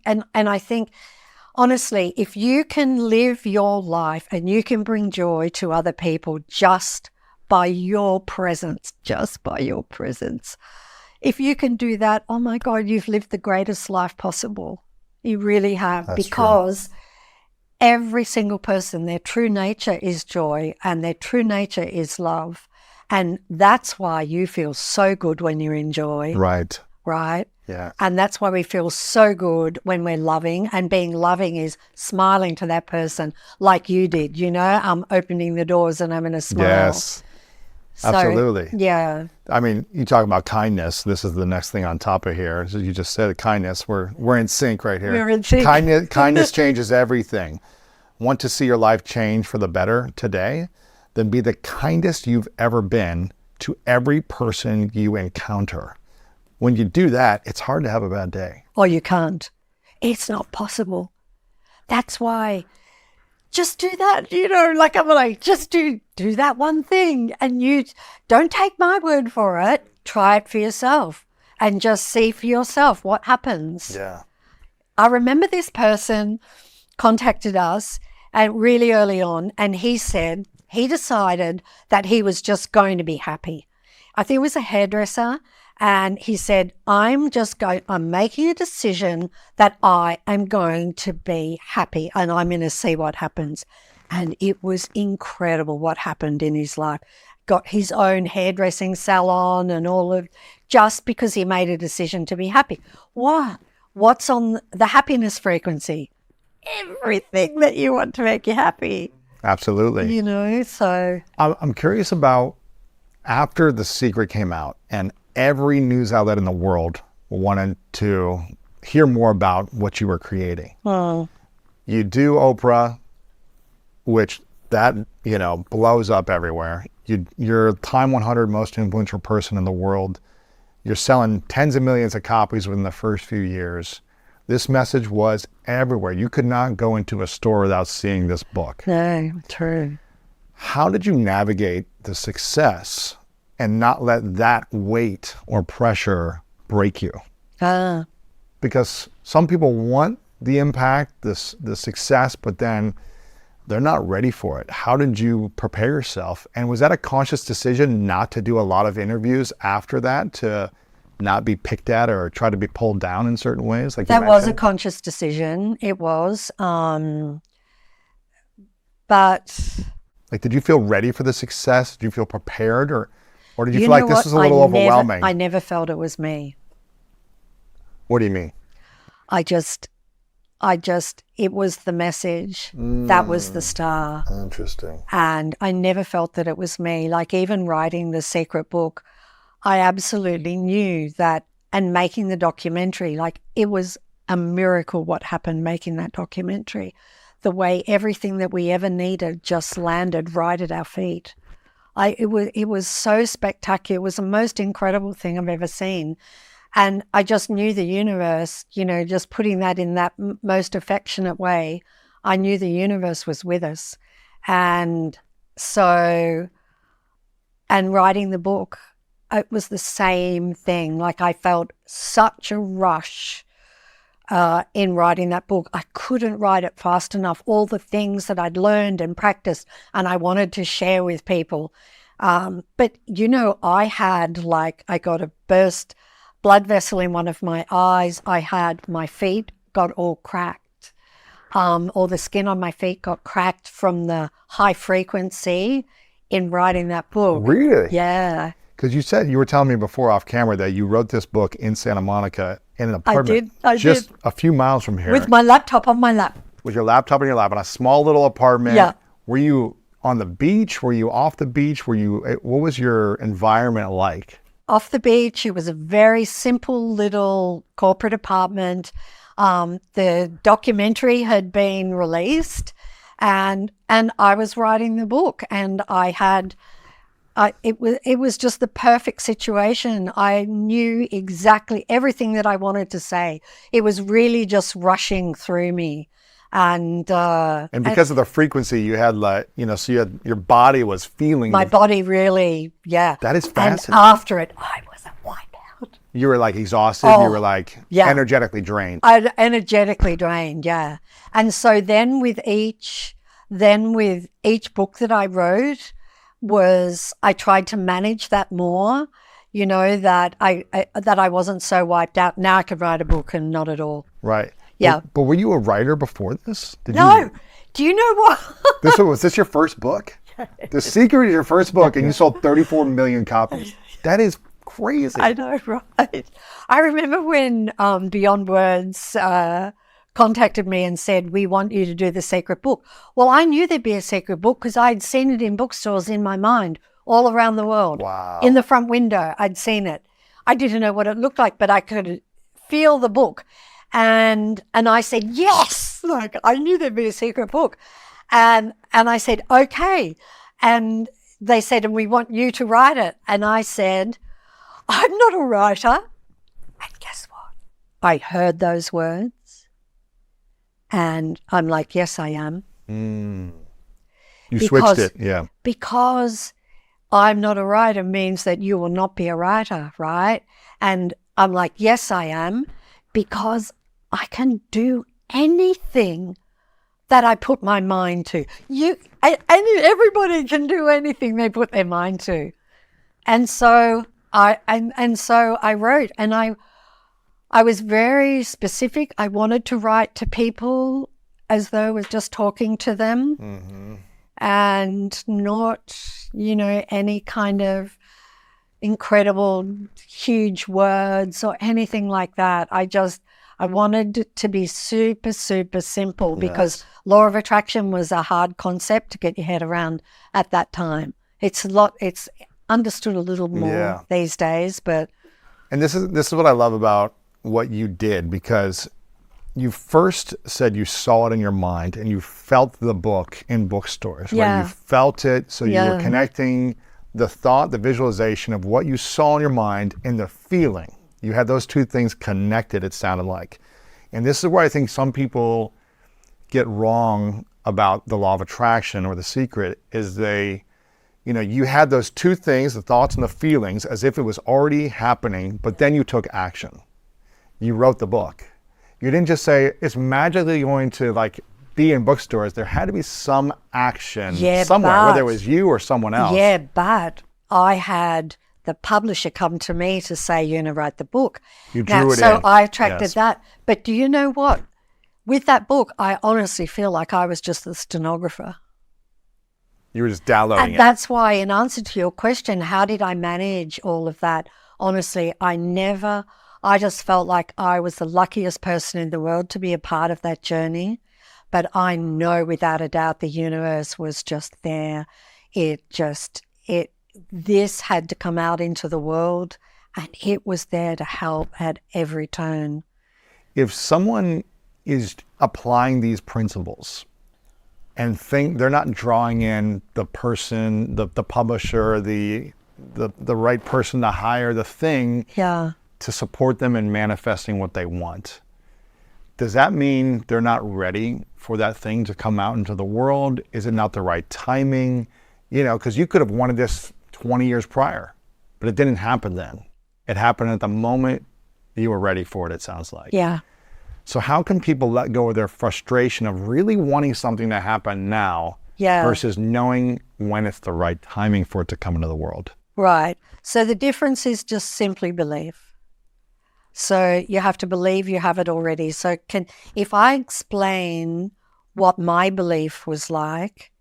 honestly, if you can live your life and you can bring joy to other people just by your presence, if you can do that, oh my God, you've lived the greatest life possible. You really have. That's because every single person, their true nature is joy and their true nature is love. And that's why you feel so good when you're in joy. Right. Right? Yeah. And that's why we feel so good when we're loving, and being loving is smiling to that person like you did, I'm opening the doors and I'm going to smile. Yes. So, Absolutely. Yeah. I mean, you talk about kindness. This is the next thing on top of here. So you just said kindness. We're in sync right here. We're in sync. Kindness changes everything. Want to see your life change for the better today? Then be the kindest you've ever been to every person you encounter. When you do that, it's hard to have a bad day. Or you can't. It's not possible. That's why just do that, I'm like, just do that one thing, and you don't take my word for it. Try it for yourself and just see for yourself what happens. Yeah. I remember this person contacted us and really early on. And he said he decided that he was just going to be happy. I think it was a hairdresser. And he said, I'm making a decision that I am going to be happy and I'm going to see what happens. And it was incredible what happened in his life. Got his own hairdressing salon and just because he made a decision to be happy. What's on the happiness frequency? Everything that you want to make you happy. Absolutely. So. I'm curious about after The Secret came out and every news outlet in the world wanted to hear more about what you were creating. You do Oprah, which that, blows up everywhere. You're Time 100 most influential person in the world. You're selling tens of millions of copies within the first few years. This message was everywhere. You could not go into a store without seeing this book. No, true. How did you navigate the success and not let that weight or pressure break you? Because some people want the impact, the success, but then they're not ready for it. How did you prepare yourself? And was that a conscious decision not to do a lot of interviews after that, to not be picked at or try to be pulled down in certain ways? Like that was a conscious decision. It was. But... Like, did you feel ready for the success? Did you feel prepared? Or did you feel like this was a little overwhelming? I never felt it was me. What do you mean? It was the message. That was the star. Interesting. And I never felt that it was me. Like even writing The Secret book, I absolutely knew that, and making the documentary, like it was a miracle what happened making that documentary. The way everything that we ever needed just landed right at our feet. It was so spectacular. It was the most incredible thing I've ever seen. And I just knew the universe, just putting that in that most affectionate way, I knew the universe was with us. And so, and writing the book, it was the same thing. Like I felt such a rush in writing that book. I couldn't write it fast enough. All the things that I'd learned and practiced and I wanted to share with people. But, I got a burst blood vessel in one of my eyes. I had my feet got all cracked. All the skin on my feet got cracked from the high frequency in writing that book. Really? Yeah. Because you were telling me before off camera that you wrote this book in Santa Monica in an apartment. I just did. A few miles from here. With my laptop on my lap. With your laptop on your lap in a small little apartment. Yeah. Were you on the beach? Were you off the beach? What was your environment like? Off the beach. It was a very simple little corporate apartment. The documentary had been released and I was writing the book and I had... it was just the perfect situation. I knew exactly everything that I wanted to say. It was really just rushing through me. And because of the frequency you had, so your body was feeling. My body really, yeah. That is fascinating. And after it, I was wiped out. You were like exhausted. You were like energetically drained. Energetically drained, yeah. And so then with each book that I wrote, I tried to manage that more, that I wasn't so wiped out. Now I could write a book and not at all. Right. Yeah. But were you a writer before this? No. Do you know what? Was this your first book? The Secret is your first book and you sold 34 million copies. That is crazy. I know, right? I remember when Beyond Words contacted me and said, we want you to do The Secret book. Well, I knew there'd be a secret book because I'd seen it in bookstores in my mind all around the world. Wow. In the front window, I'd seen it. I didn't know what it looked like, but I could feel the book. And I said, yes, like I knew there'd be a secret book. And I said, okay. And they said, and we want you to write it. And I said, I'm not a writer. And guess what? I heard those words. And I'm like, yes, I am. You switched it, yeah. Because I'm not a writer means that you will not be a writer, right? And I'm like, yes, I am, because I can do anything that I put my mind to. And everybody can do anything they put their mind to. And so I wrote, and I was very specific. I wanted to write to people as though I was just talking to them, and not, any kind of incredible, huge words or anything like that. I wanted it to be super, super simple, because law of attraction was a hard concept to get your head around at that time. It's understood a little more these days, but. And this is what I love about what you did, because you first said you saw it in your mind and you felt the book in bookstores. Yeah. Right? You felt it, so you were connecting the thought, the visualization of what you saw in your mind and the feeling. You had those two things connected, it sounded like. And this is where I think some people get wrong about the law of attraction or The Secret, is you had those two things, the thoughts and the feelings, as if it was already happening, but then you took action. You wrote the book. You didn't just say it's magically going to be in bookstores. There had to be some action somewhere, whether it was you or someone else. Yeah, but I had the publisher come to me to say, you're going to write the book. You drew it in. So I attracted that. But do you know what? With that book, I honestly feel like I was just the stenographer. You were just downloading And that's why, in answer to your question, how did I manage all of that? Honestly, I just felt like I was the luckiest person in the world to be a part of that journey. But I know without a doubt the universe was just there. This had to come out into the world, and it was there to help at every turn. If someone is applying these principles and think they're not drawing in the person, the publisher, the right person to hire, the thing to support them in manifesting what they want, does that mean they're not ready for that thing to come out into the world? Is it not the right timing? Because you could have wanted this 20 years prior, but it didn't happen then. It happened at the moment you were ready for it, it sounds like. Yeah. So how can people let go of their frustration of really wanting something to happen now versus knowing when it's the right timing for it to come into the world? Right. So the difference is just simply believe. So you have to believe you have it already. So if I explain what my belief was like,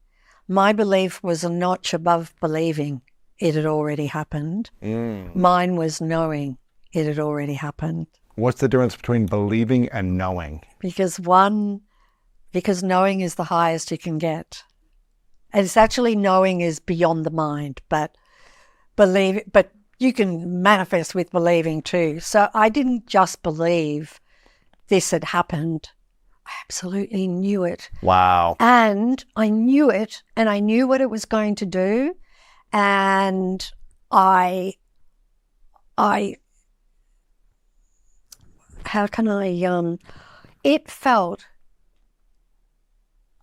my belief was a notch above believing it had already happened. Mine was knowing it had already happened. What's the difference between believing and knowing? Because knowing is the highest you can get. And it's actually, knowing is beyond the mind, but you can manifest with believing too. So I didn't just believe this had happened. I absolutely knew it. Wow. And I knew it, and I knew what it was going to do. And I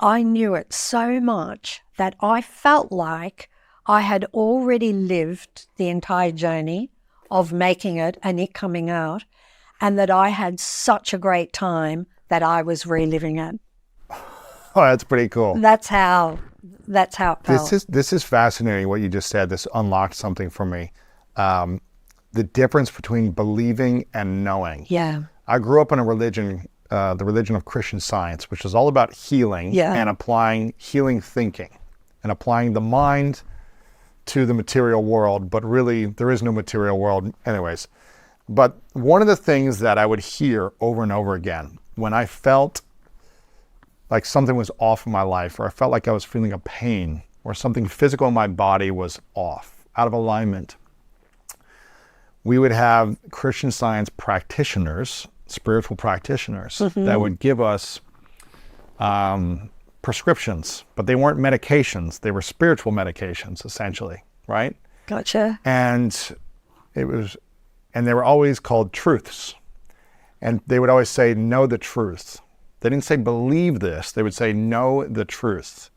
knew it so much that I felt like I had already lived the entire journey of making it and it coming out, and that I had such a great time that I was reliving it. Oh, that's pretty cool. That's how it felt. This is fascinating what you just said. This unlocked something for me. The difference between believing and knowing. Yeah. I grew up in a religion, the religion of Christian Science, which is all about healing and applying healing thinking and applying the mind to the material world, but really there is no material world anyways. But one of the things that I would hear over and over again when I felt like something was off in my life, or I felt like I was feeling a pain, or something physical in my body was off, out of alignment, we would have Christian Science practitioners, spiritual practitioners, that would give us prescriptions, but they weren't medications. They were spiritual medications, essentially, right? Gotcha. And they were always called truths. And they would always say, know the truth. They didn't say believe this. They would say, know the truth.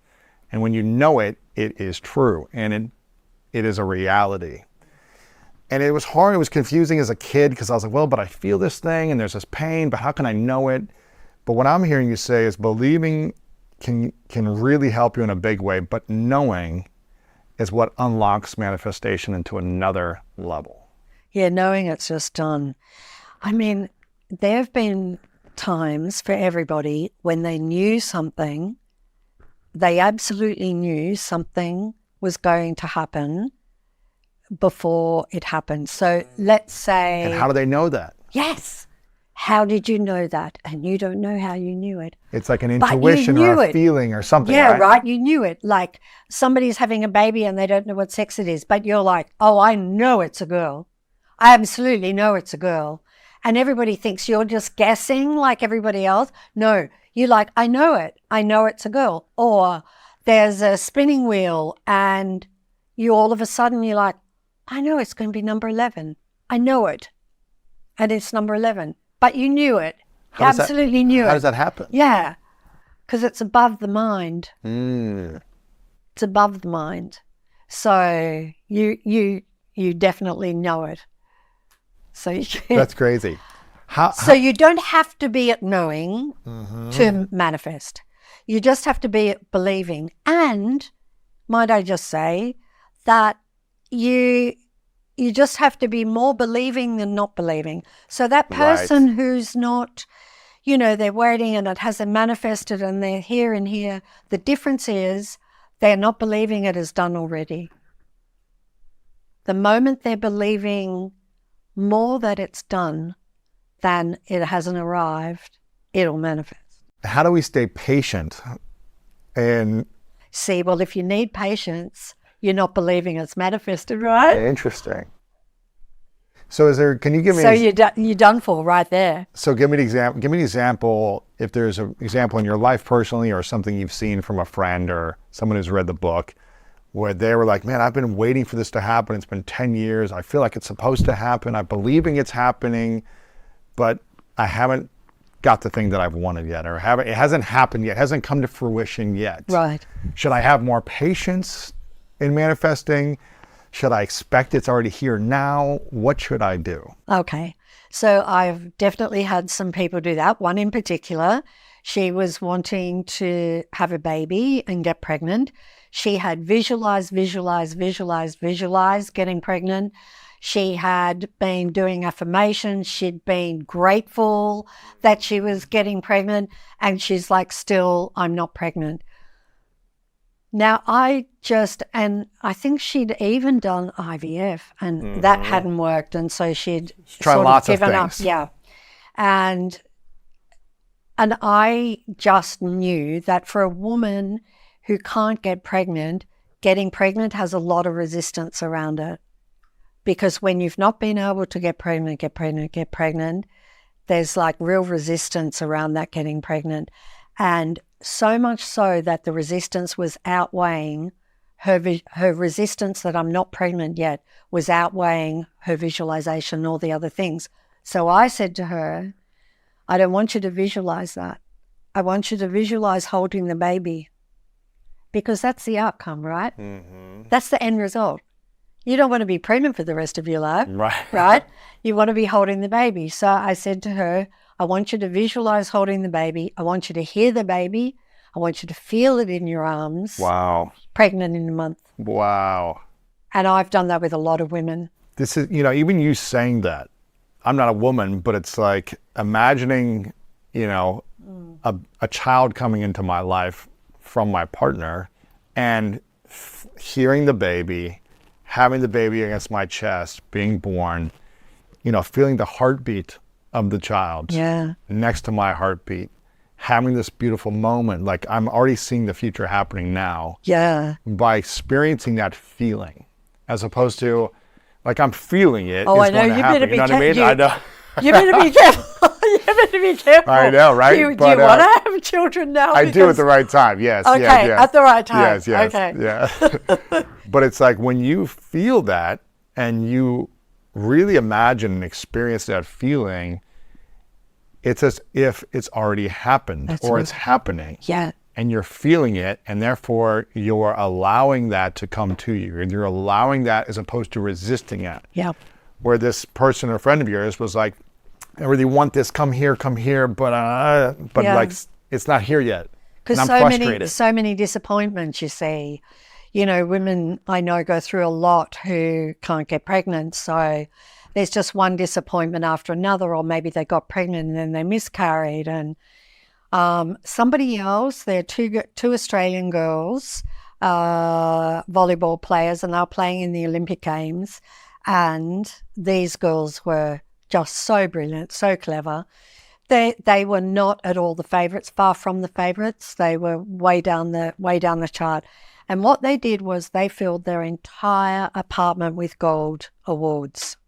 And when you know it, it is true. And it is a reality. And it was hard. It was confusing as a kid because I was like, well, but I feel this thing and there's this pain, but how can I know it? But what I'm hearing you say is believing can really help you in a big way, but knowing is what unlocks manifestation into another level. Yeah, knowing it's just done. I mean, there have been times for everybody when they knew something, they absolutely knew something was going to happen before it happened. So let's say... And how do they know that? Yes. How did you know that? And you don't know how you knew it. It's like an But you intuition or knew a it. feeling or something, Yeah, right? right. You knew it. Like somebody's having a baby and they don't know what sex it is, but you're like, oh, I know it's a girl. I absolutely know it's a girl. And everybody thinks you're just guessing like everybody else. No, you're like, I know it. I know it's a girl. Or there's a spinning wheel and you all of a sudden you're like, I know it's going to be number 11. I know it. And it's number 11. But you knew it. You absolutely knew it. How does that happen? Yeah, because it's above the mind. Mm. It's above the mind. So you definitely know it. So That's crazy. So you don't have to be at knowing to manifest. You just have to be at believing. And might I just say that you just have to be more believing than not believing. So that person who's not, they're waiting and it hasn't manifested and they're here and here, the difference is they're not believing it is done already. The moment they're believing more that it's done than it hasn't arrived, it'll manifest. How do we stay patient? And See, well, if you need patience, you're not believing it's manifested, right? interesting. So can you give me So you're done for right there. So give me an example, if there's an example in your life personally or something you've seen from a friend or someone who's read the book where they were like, man, I've been waiting for this to happen. It's been 10 years. I feel like it's supposed to happen. I'm believing it's happening, but I haven't got the thing that I've wanted yet, or it hasn't happened yet, hasn't come to fruition yet. Right. Should I have more patience in manifesting? Should I expect it's already here now? What should I do? Okay. So I've definitely had some people do that. One in particular, she was wanting to have a baby and get pregnant. She had visualized getting pregnant. She had been doing affirmations. She'd been grateful that she was getting pregnant. And she's like, still, I'm not pregnant. Now, I think she'd even done IVF and that hadn't worked. And so she'd tried sort lots of of given up. things. Yeah. And I just knew that for a woman who can't get pregnant, getting pregnant has a lot of resistance around it. Because when you've not been able to get pregnant, there's like real resistance around that getting pregnant. And so much so that the resistance was outweighing her resistance that I'm not pregnant yet was outweighing her visualization and all the other things. So I said to her, I don't want you to visualize that. I want you to visualize holding the baby because that's the outcome, right? Mm-hmm. That's the end result. You don't want to be pregnant for the rest of your life, right? You want to be holding the baby. So I said to her, I want you to visualize holding the baby. I want you to hear the baby. I want you to feel it in your arms. Wow. Pregnant in a month. Wow. And I've done that with a lot of women. This is, even you saying that, I'm not a woman, but it's like imagining, a child coming into my life from my partner and hearing the baby, having the baby against my chest, being born, feeling the heartbeat of the child next to my heartbeat, having this beautiful moment. Like I'm already seeing the future happening now. Yeah. By experiencing that feeling, as opposed to like I'm feeling it. Oh, it's I know. going to You happen. better be You know what I mean? careful. I know. You better be careful. You better be careful. I know, right? Do you But, want to have children now? I do at the right time. Yes. Okay, yes. at the right time. Yes. Okay. Yeah. But it's like when you feel that and you really imagine and experience that feeling, it's as if it's already happened it's happening. Yeah. And you're feeling it, and therefore you're allowing that to come to you. And you're allowing that as opposed to resisting it. Yeah. Where this person, a friend of yours, was like, I really want this, come here, but like, it's not here yet. Because And I'm frustrated. so many disappointments, you see. You know, women I know go through a lot who can't get pregnant. So there's just one disappointment after another, or maybe they got pregnant and then they miscarried. And somebody else, there are two Australian girls, volleyball players, and they were playing in the Olympic Games. And these girls were just so brilliant, so clever. They were not at all the favourites, far from the favourites. They were way down the chart. And what they did was they filled their entire apartment with gold awards.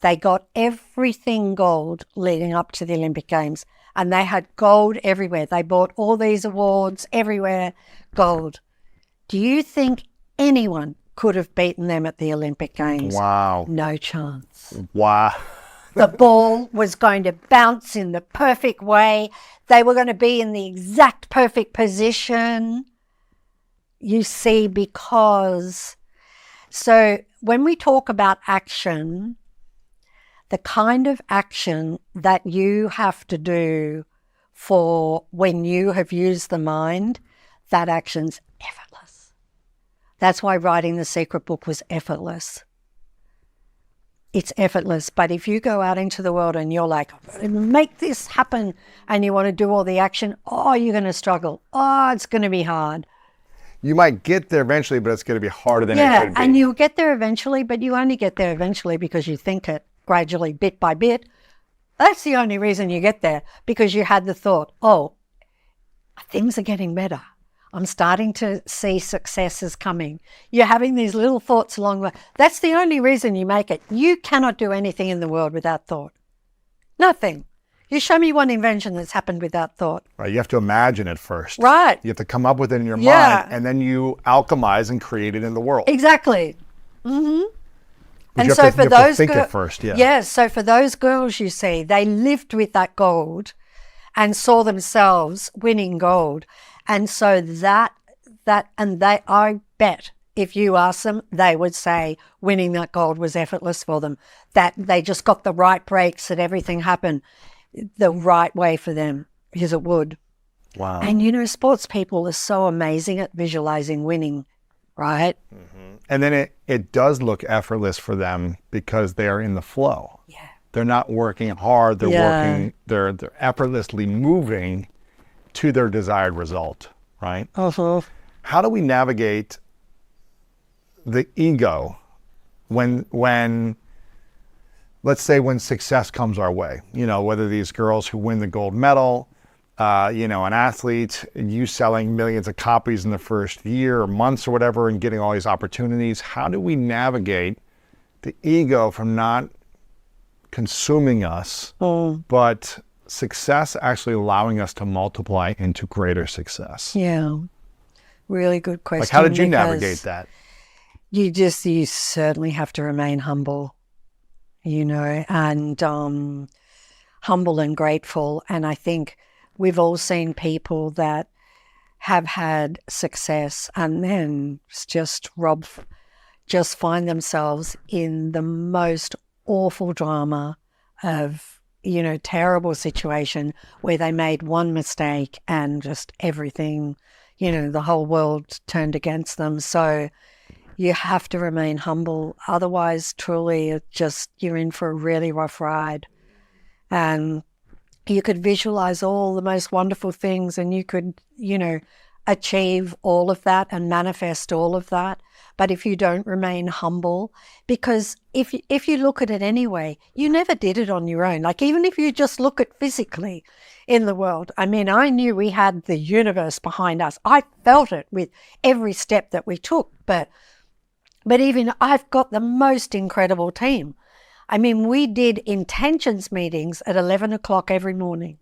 They got everything gold leading up to the Olympic Games, and they had gold everywhere. They bought all these awards everywhere, gold. Do you think anyone could have beaten them at the Olympic Games? Wow. No chance. Wow. The ball was going to bounce in the perfect way. They were going to be in the exact perfect position. You see, so when we talk about action, the kind of action that you have to do for when you have used the mind, that action's effortless. That's why writing The Secret Book was effortless. It's effortless. But if you go out into the world and you're like, make this happen, and you want to do all the action, you're going to struggle. It's going to be hard. You might get there eventually, but it's going to be harder than it Yeah, could be. and you'll get there eventually, but you only get there eventually because you think it gradually, bit by bit. That's the only reason you get there, because you had the thought, things are getting better. I'm starting to see successes coming. You're having these little thoughts along the way. That's the only reason you make it. You cannot do anything in the world without thought. Nothing. You show me one invention that's happened without thought. Right, you have to imagine it first. Right. You have to come up with it in your Yeah. mind, and then you alchemize and create it in the world. Exactly. Mm-hmm. But And you have so to, for you have to those think it first, yeah. Yes, so for those girls, you see, they lived with that gold and saw themselves winning gold. And so I bet if you ask them, they would say winning that gold was effortless for them, that they just got the right breaks, that everything happened the right way for them, because it would. Wow. And, sports people are so amazing at visualizing winning, right? And then it does look effortless for them because they are in the flow. Yeah. They're not working hard. They're effortlessly moving to their desired result, right? Uh-huh. How do we navigate the ego when let's say when success comes our way, whether these girls who win the gold medal, an athlete, you selling millions of copies in the first year or months or whatever and getting all these opportunities. How do we navigate the ego from not consuming us, but success actually allowing us to multiply into greater success? Yeah. Really good question. Like, how did you because navigate that? You certainly have to remain humble, and humble and grateful. And I think we've all seen people that have had success and then just find themselves in the most awful drama of, terrible situation where they made one mistake and just everything, the whole world turned against them. So you have to remain humble. Otherwise, truly, you're in for a really rough ride. And you could visualize all the most wonderful things and you could, achieve all of that and manifest all of that. But if you don't remain humble, because if you look at it anyway, you never did it on your own. Like, even if you just look at physically in the world, I mean, I knew we had the universe behind us. I felt it with every step that we took. But even I've got the most incredible team. I mean, we did intentions meetings at 11 o'clock every morning.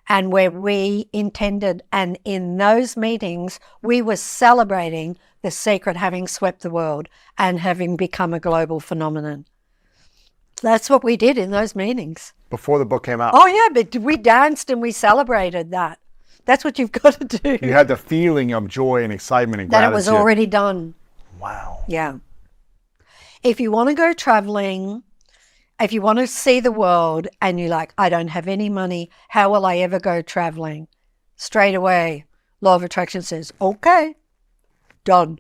And where we intended, and in those meetings, we were celebrating The Secret having swept the world and having become a global phenomenon. That's what we did in those meetings. Before the book came out. Oh, yeah, but we danced and we celebrated that. That's what you've got to do. You had the feeling of joy and excitement and that gratitude. it was already done. Wow. Yeah. If you want to go traveling, if you want to see the world and you're like, I don't have any money, how will I ever go traveling? straight away, law of attraction says, okay, done.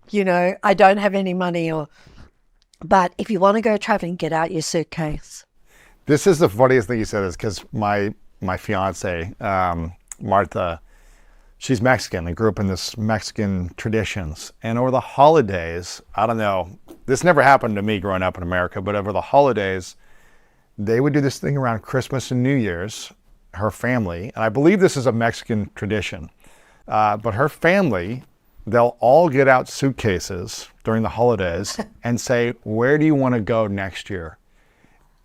You know, I don't have any money but if you want to go traveling, get out your suitcase. This is the funniest thing you said is because my fiance, Martha, she's Mexican and grew up in this Mexican traditions. And over the holidays, I don't know, this never happened to me growing up in America, but over the holidays, they would do this thing around Christmas and New Year's, her family, and I believe this is a Mexican tradition, but her family, they'll all get out suitcases during the holidays and say, where do you want to go next year?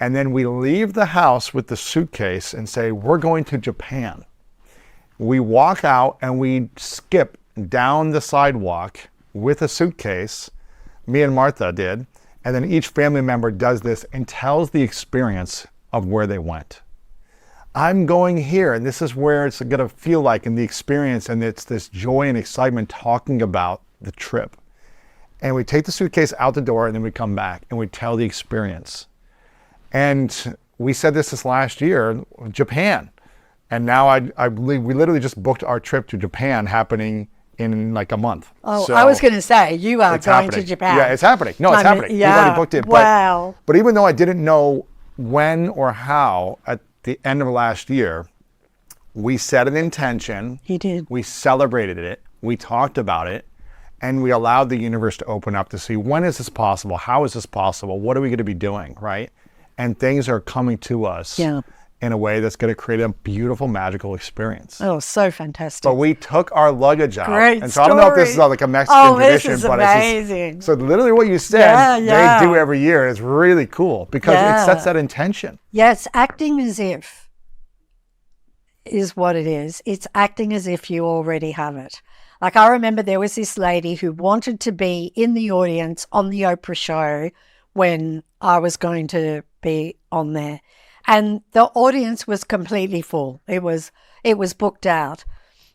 And then we leave the house with the suitcase and say, we're going to Japan. We walk out and we skip down the sidewalk with a suitcase. Me and Martha did. And then each family member does this and tells the experience of where they went. I'm going here, and this is where it's going to feel like in the experience, and it's this joy and excitement talking about the trip. And we take the suitcase out the door, and then we come back, and we tell the experience. And we said this last year, Japan. And now I believe we literally just booked our trip to Japan happening in like a month. Oh, So I was going to say, you are it's going happening. to Japan. Yeah, it's happening. No, it's happening. Yeah. We've already booked it. Wow. But even though I didn't know when or how at the end of last year, we set an intention. You did. We celebrated it. We talked about it. And we allowed the universe to open up to see, when is this possible? How is this possible? What are we going to be doing, right? And things are coming to us in a way that's going to create a beautiful, magical experience. Oh, so fantastic. But we took our luggage out. Great and so I don't know if this is story. like a Mexican tradition. This is but amazing. It's just, so literally what you said, Yeah. they do every year. It's really cool because it sets that intention. Yes, acting as if is what it is. It's acting as if you already have it. Like I remember there was this lady who wanted to be in the audience on the Oprah show when I was going to be on there. And the audience was completely full. It was booked out.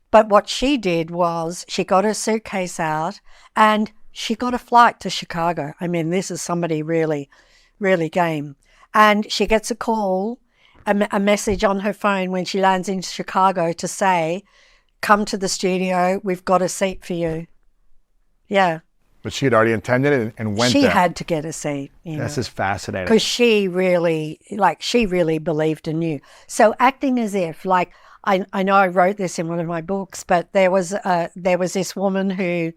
But what she did was she got her suitcase out and she got a flight to Chicago. I mean, this is somebody really, really game. And she gets a call, a message on her phone when she lands in Chicago to say, come to the studio, we've got a seat for you. Yeah. But she had already intended it and went She there. had to get a seat. This is fascinating. Because she really believed and knew. So acting as if, like, I know I wrote this in one of my books, but there was this woman who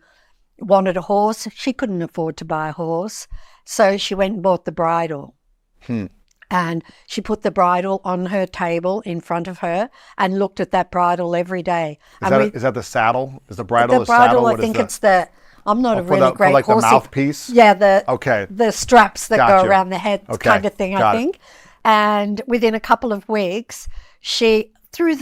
wanted a horse. She couldn't afford to buy a horse. So she went and bought the bridle. And she put the bridle on her table in front of her and looked at that bridle every day. Is that the saddle? Is the bridle the bridle? I What think is it's the. I'm not a for really the, great for like horsey. the mouthpiece? Yeah, the straps that Gotcha. go around the head kind of thing, I think. And within a couple of weeks, she, through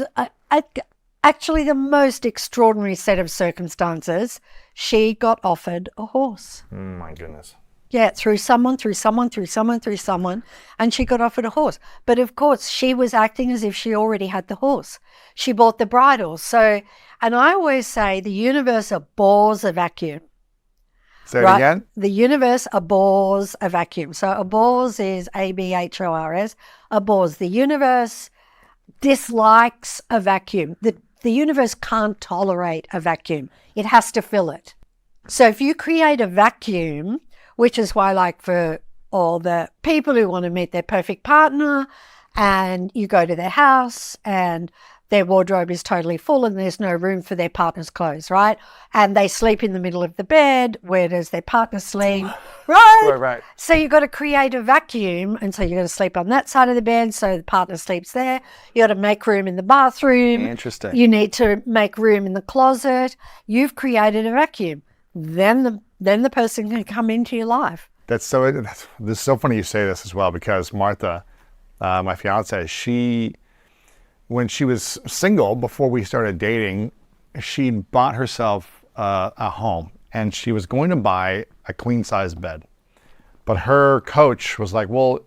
actually the most extraordinary set of circumstances, she got offered a horse. My goodness. Yeah, through someone, and she got offered a horse. But of course, she was acting as if she already had the horse. She bought the bridle. So, and I always say the universe abhors a vacuum. Say it again? The universe abhors a vacuum. So abhors is ABHORS, abhors. The universe dislikes a vacuum. The universe can't tolerate a vacuum. It has to fill it. So if you create a vacuum, which is why, like, for all the people who want to meet their perfect partner and you go to their house and their wardrobe is totally full and there's no room for their partner's clothes, right? And they sleep in the middle of the bed. Where does their partner sleep? Right? Right. So you've got to create a vacuum, and so you've got to sleep on that side of the bed so the partner sleeps there. You got to make room in the bathroom. Interesting. You need to make room in the closet. You've created a vacuum. Then the person can come into your life. This is so funny you say this as well, because Martha, my fiance, when she was single before we started dating, she bought herself a home and she was going to buy a queen size bed. But her coach was like, well,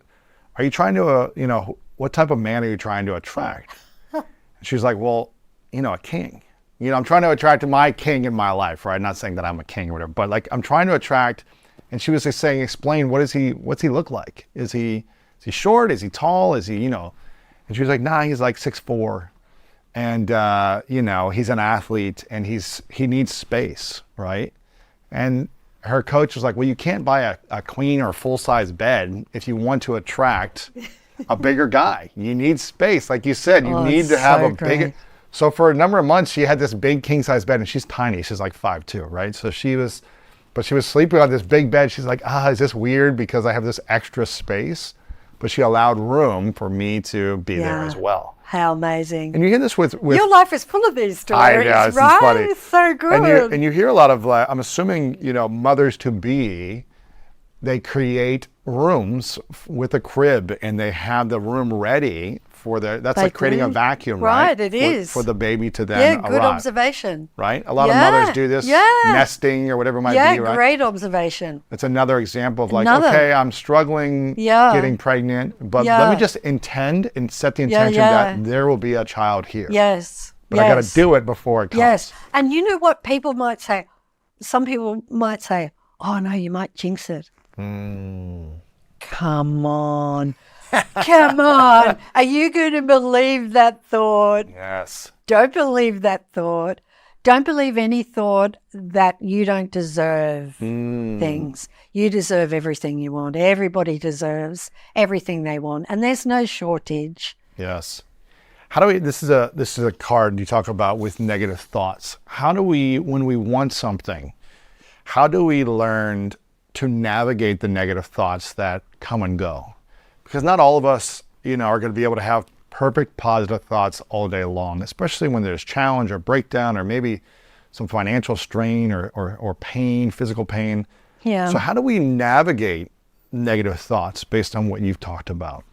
are you trying to, what type of man are you trying to attract? And she's like, well, a king. I'm trying to attract my king in my life, right? Not saying that I'm a king or whatever, but like I'm trying to attract. And she was just saying, explain, what's he look like? Is he short? Is he tall? Is he, And she was like, nah, he's like 6'4", and he's an athlete, and he needs space, right? And her coach was like, well, you can't buy a queen or full-size bed if you want to attract a bigger guy. You need space. Like you said, you need to have a big. So for a number of months, she had this big king-size bed, and she's tiny. She's like 5'2", right? So she was sleeping on this big bed. She's like, is this weird because I have this extra space? But she allowed room for me to be there as well. How amazing. And you hear this with your life is full of these stories, I know, this right? is funny. It's so good. And you hear a lot of, I'm assuming, mothers-to-be, they create rooms with a crib, and they have the room ready for that's like creating a vacuum, right? Right, it is. For the baby to then Yeah, good arrive, observation. right? A lot of mothers do this, nesting or whatever it might be, right? Great observation. It's another example of okay, I'm struggling getting pregnant, but let me just intend and set the intention that there will be a child here. Yes. But I got to do it before it comes. Yes. And you know what people might say? Some people might say, oh, no, you might jinx it. Come on. Come on. Are you going to believe that thought? Yes. Don't believe that thought. Don't believe any thought that you don't deserve things. You deserve everything you want. Everybody deserves everything they want. And there's no shortage. Yes. How do we, this is a card you talk about with negative thoughts. How do we, when we want something, how do we learn to navigate the negative thoughts that come and go? Because not all of us, are going to be able to have perfect positive thoughts all day long, especially when there's challenge or breakdown or maybe some financial strain or pain, physical pain. Yeah. So how do we navigate negative thoughts based on what you've talked about?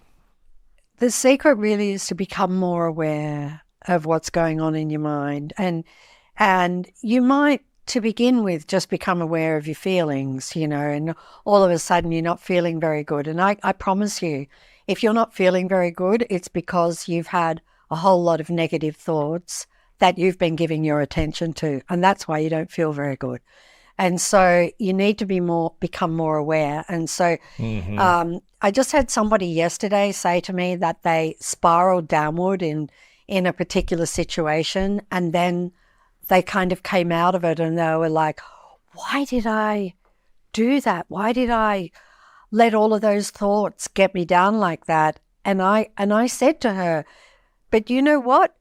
The secret really is to become more aware of what's going on in your mind. And you might, to begin with, just become aware of your feelings, and all of a sudden you're not feeling very good. And I promise you, if you're not feeling very good, it's because you've had a whole lot of negative thoughts that you've been giving your attention to. And that's why you don't feel very good. And so you need to become more aware. And so I just had somebody yesterday say to me that they spiraled downward in a particular situation, and then they kind of came out of it, and they were like, why did I do that? Why did I let all of those thoughts get me down like that? And I said to her, but you know what?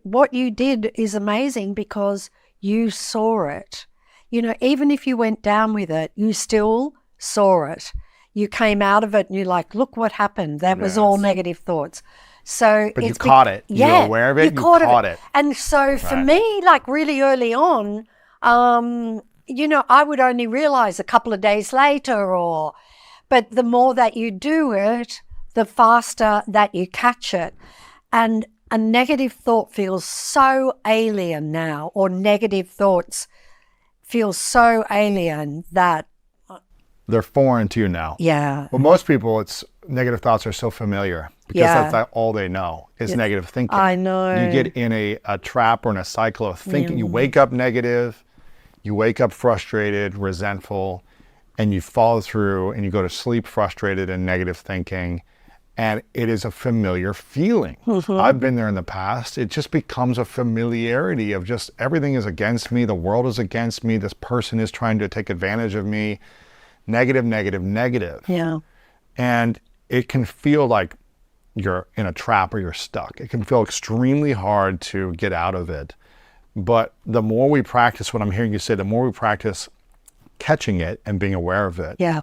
What you did is amazing because you saw it. Even if you went down with it, you still saw it. You came out of it and you're like, look what happened. That was all negative thoughts. So but you caught it. You were aware of it. You caught it. And so for me, like really early on, I would only realize a couple of days later but the more that you do it, the faster that you catch it. And a negative thought feels so alien now, or negative thoughts feel so alien that they're foreign to you now. Yeah. Well, most people, negative thoughts are so familiar because that's like all they know is negative thinking. I know. You get in a trap or in a cycle of thinking. You wake up negative, you wake up frustrated, resentful, and you follow through and you go to sleep frustrated and negative thinking. And it is a familiar feeling. I've been there in the past. It just becomes a familiarity of just everything is against me. The world is against me. This person is trying to take advantage of me. Negative, negative, negative. Yeah. And it can feel like you're in a trap or you're stuck. It can feel extremely hard to get out of it. But the more we practice, what I'm hearing you say, the more we practice catching it and being aware of it. Yeah.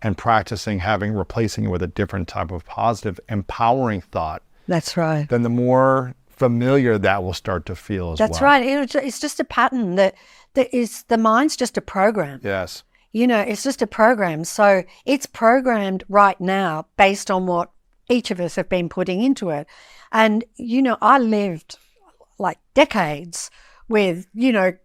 And practicing replacing it with a different type of positive, empowering thought. That's right. Then the more familiar that will start to feel as well. That's right. It's just a pattern that is, the mind's just a program. Yes. It's just a program. So it's programmed right now based on what each of us have been putting into it. And, I lived like decades with,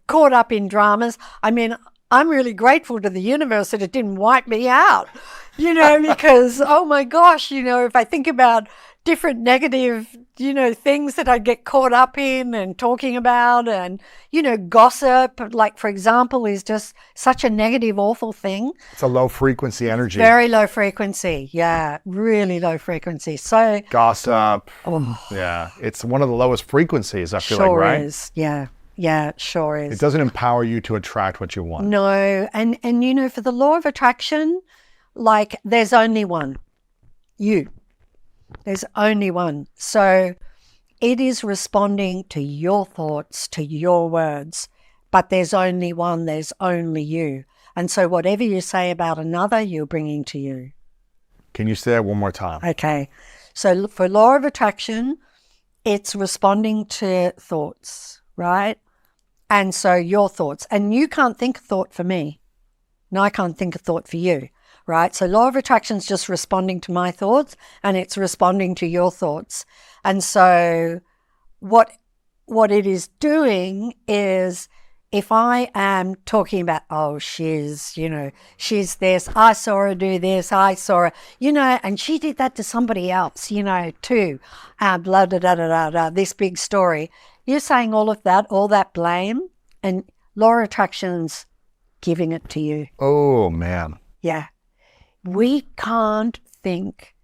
caught up in dramas. I mean, I'm really grateful to the universe that it didn't wipe me out, because, oh my gosh, if I think about different negative, things that I get caught up in and talking about, and, gossip, like, for example, is just such a negative, awful thing. It's a low frequency energy. Very low frequency. Yeah, really low frequency. So, Gossip. oh, Yeah. It's one of the lowest frequencies, I feel like, sure right? is. Yeah. Yeah, it sure is. It doesn't empower you to attract what you want. No. And, for the law of attraction, like, there's only one. You. There's only one. So it is responding to your thoughts, to your words, but there's only one, there's only you. And so whatever you say about another, you're bringing to you. Can you say that one more time? Okay. So for law of attraction, it's responding to thoughts, right? And so your thoughts, and you can't think a thought for me. And I can't think a thought for you, right? So law of attraction is just responding to my thoughts, and it's responding to your thoughts. And so what it is doing is, if I am talking about, oh, she's this, I saw her do this, I saw her, and she did that to somebody else, too, blah, blah, blah, blah, blah, blah, this big story. You're saying all of that, all that blame, and law of attraction's giving it to you. Oh, man. Yeah. We can't think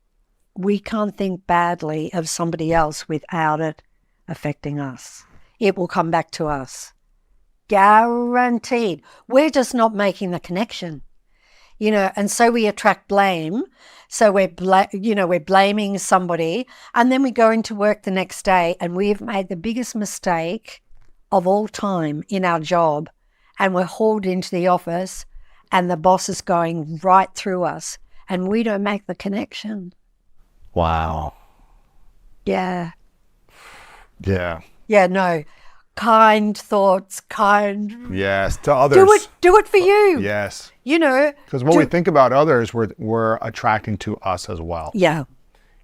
badly of somebody else without it affecting us. It will come back to us. Guaranteed. We're just not making the connection. And so we attract blame. So we're blaming somebody, and then we go into work the next day and we've made the biggest mistake of all time in our job, and we're hauled into the office and the boss is going right through us and we don't make the connection. Wow. Yeah. Yeah. Yeah, no. Kind thoughts, Yes, to others. Do it for you. Yes. Because Because when we think about others, we're attracting to us as well. Yeah.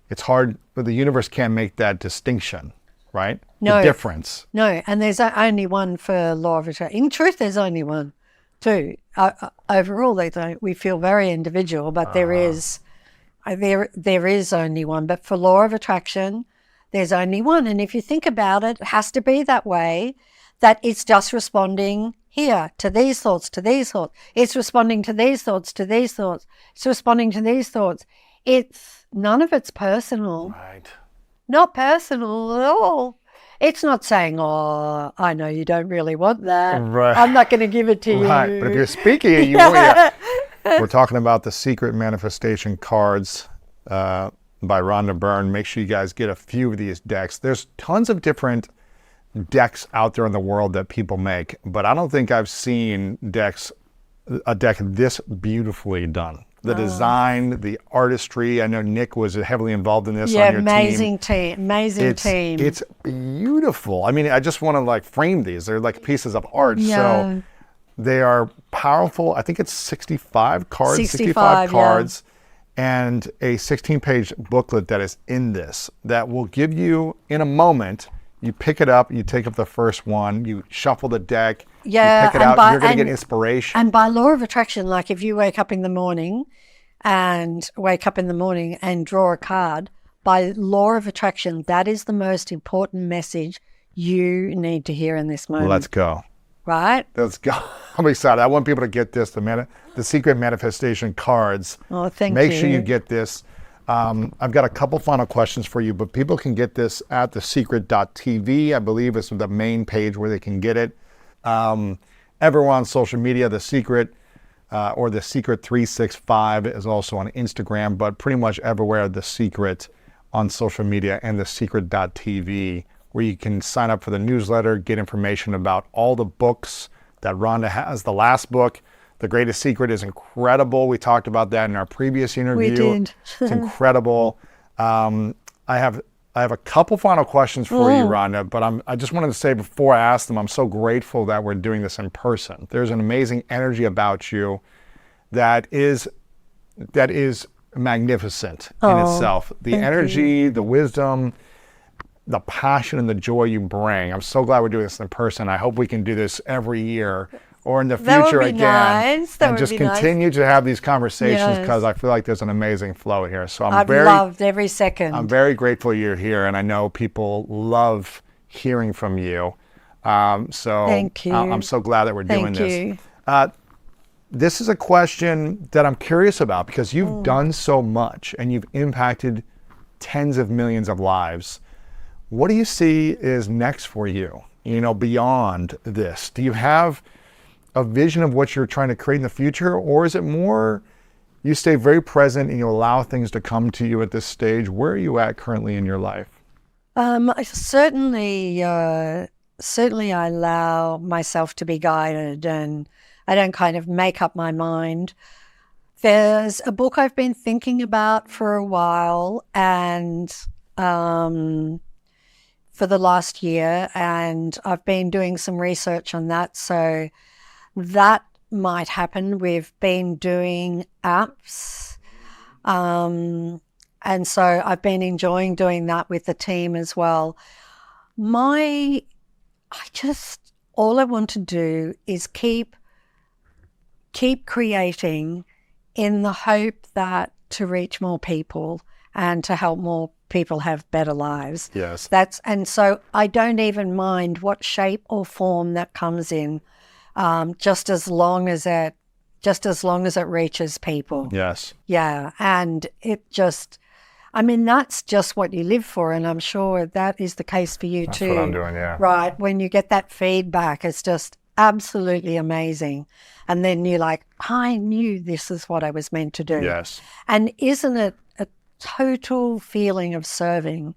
It's hard, but the universe can't make that distinction, right? No. The difference. No, and there's only one for law of attraction. In truth, there's only one, too. Overall, we feel very individual, but there is only one. But for law of attraction, there's only one. And if you think about it, it has to be that way, that it's just responding here to these thoughts, to these thoughts. It's responding to these thoughts, to these thoughts. It's responding to these thoughts. None of it's personal. Right. Not personal at all. It's not saying, oh, I know you don't really want that. Right. I'm not going to give it to you. Right. But if you're speaking it, you will. Yeah. We're talking about the Secret Manifestation Cards by Rhonda Byrne. Make sure you guys get a few of these decks. There's tons of different decks out there in the world that people make, but I don't think I've seen a deck this beautifully done. The design, the artistry. I know Nick was heavily involved in this on your amazing team. Amazing team. It's beautiful. I mean, I just want to frame these. They're like pieces of art. Yeah. So they are powerful. I think it's 65 cards. 65 cards. And a 16-page booklet that is in this that will give you, in a moment, you pick it up, you take up the first one, you shuffle the deck, you pick it out, you're going to get inspiration. And by law of attraction, like if you wake up in the morning and draw a card, by law of attraction, that is the most important message you need to hear in this moment. Let's go. Right? Let's go. I'm excited. I want people to get this, the Secret Manifestation Cards. Oh, thank you. Make sure you get this. I've got a couple final questions for you, but people can get this at thesecret.tv. I believe it's the main page where they can get it. Everyone on social media, The Secret or The Secret 365 is also on Instagram, but pretty much everywhere The Secret on social media and thesecret.tv, where you can sign up for the newsletter, get information about all the books that Rhonda has. The last book, The Greatest Secret, is incredible. We talked about that in our previous interview. We did. It's incredible. I have a couple final questions for you, Rhonda, but I just wanted to say before I ask them, I'm so grateful that we're doing this in person. There's an amazing energy about you that is magnificent in itself. The energy, the wisdom, the passion and the joy you bring. I'm so glad we're doing this in person. I hope we can do this every year or in the That would future be again, nice. That and would just be nice. continue to have these conversations Yes. because I feel like there's an amazing flow here. So I've loved every second. I'm very grateful you're here, and I know people love hearing from you. So Thank you. I'm so glad that we're doing Thank you. this. This is a question that I'm curious about because you've done so much and you've impacted tens of millions of lives. What do you see is next for you, beyond this? Do you have a vision of what you're trying to create in the future, or is it more you stay very present and you allow things to come to you at this stage? Where are you at currently in your life? I certainly I allow myself to be guided, and I don't kind of make up my mind. There's a book I've been thinking about for a while, and for the last year, and I've been doing some research on that. So that might happen. We've been doing apps. And so I've been enjoying doing that with the team as well. All I want to do is keep creating in the hope that to reach more people and to help more people have better lives. Yes. And so I don't even mind what shape or form that comes in, just as long as it reaches people. Yes. Yeah. And that's just what you live for. And I'm sure that is the case for you too. That's what I'm doing, yeah. Right. When you get that feedback, it's just absolutely amazing. And then you're like, I knew this is what I was meant to do. Yes. And isn't it a total feeling of serving?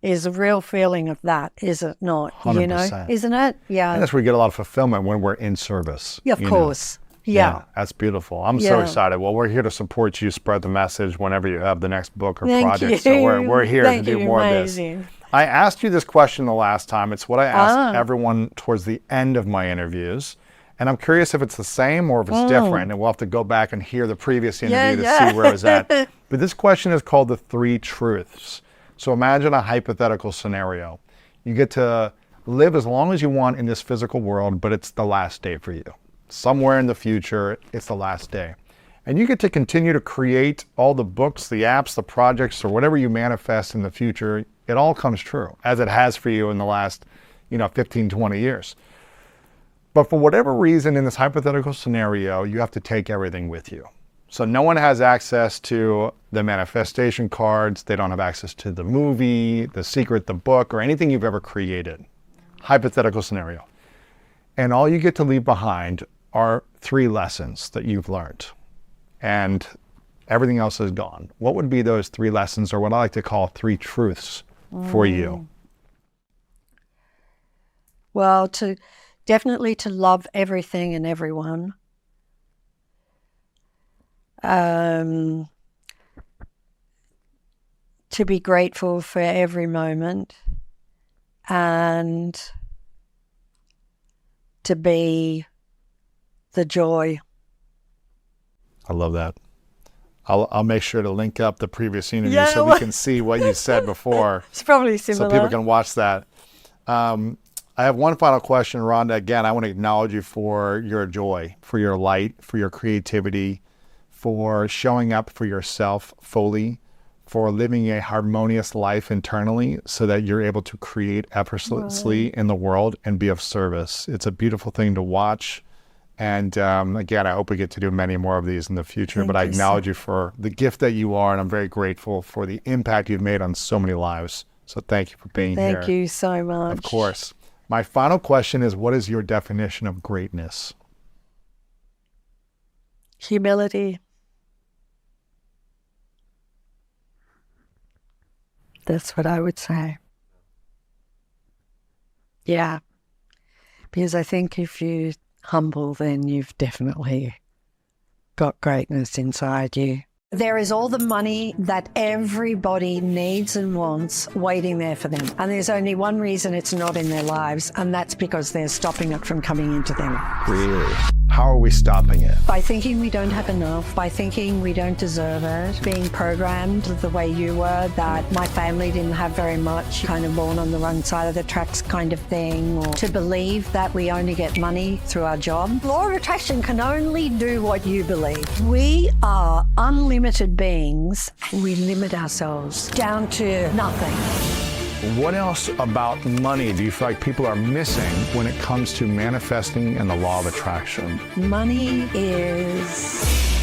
Is a real feeling of that, is it not? 100%. Isn't it? Yeah. And that's where we get a lot of fulfillment when we're in service. Yeah, of course. Yeah. That's beautiful. I'm so Yeah. excited. Well, we're here to support you, spread the message whenever you have the next book or Thank project. you. So we're here Thank to do you. more Amazing. of this. I asked you this question the last time. It's what I ask everyone towards the end of my interviews. And I'm curious if it's the same or if it's different. And we'll have to go back and hear the previous interview to see where I was at. But this question is called the 3 truths. So imagine a hypothetical scenario. You get to live as long as you want in this physical world, but it's the last day for you. Somewhere in the future, it's the last day. And you get to continue to create all the books, the apps, the projects, or whatever you manifest in the future. It all comes true, as it has for you in the last 15, 20 years. But for whatever reason, in this hypothetical scenario, you have to take everything with you. So no one has access to the manifestation cards. They don't have access to the movie, the secret, the book, or anything you've ever created. Hypothetical scenario. And all you get to leave behind are 3 lessons that you've learned. And everything else is gone. What would be those 3 lessons, or what I like to call 3 truths for you? Well, definitely to love everything and everyone. To be grateful for every moment, and to be the joy. I love that. I'll make sure to link up the previous interview Yeah, so we can see what you said before. It's probably similar. So people can watch that. I have one final question, Rhonda. Again, I want to acknowledge you for your joy, for your light, for your creativity, for showing up for yourself fully, for living a harmonious life internally so that you're able to create effortlessly in the world and be of service. It's a beautiful thing to watch. And again, I hope we get to do many more of these in the future, but I acknowledge you for the gift that you are, and I'm very grateful for the impact you've made on so many lives. So thank you for being here. Thank you so much. Of course. My final question is, what is your definition of greatness? Humility. That's what I would say. Yeah. Because I think if you're humble, then you've definitely got greatness inside you. There is all the money that everybody needs and wants waiting there for them. And there's only one reason it's not in their lives, and that's because they're stopping it from coming into them. Really? How are we stopping it? By thinking we don't have enough, by thinking we don't deserve it, being programmed the way you were, that my family didn't have very much, kind of born on the wrong side of the tracks kind of thing, or to believe that we only get money through our job. Law of attraction can only do what you believe. We are unlimited beings. We limit ourselves down to nothing. What else about money do you feel like people are missing when it comes to manifesting and the law of attraction? Money is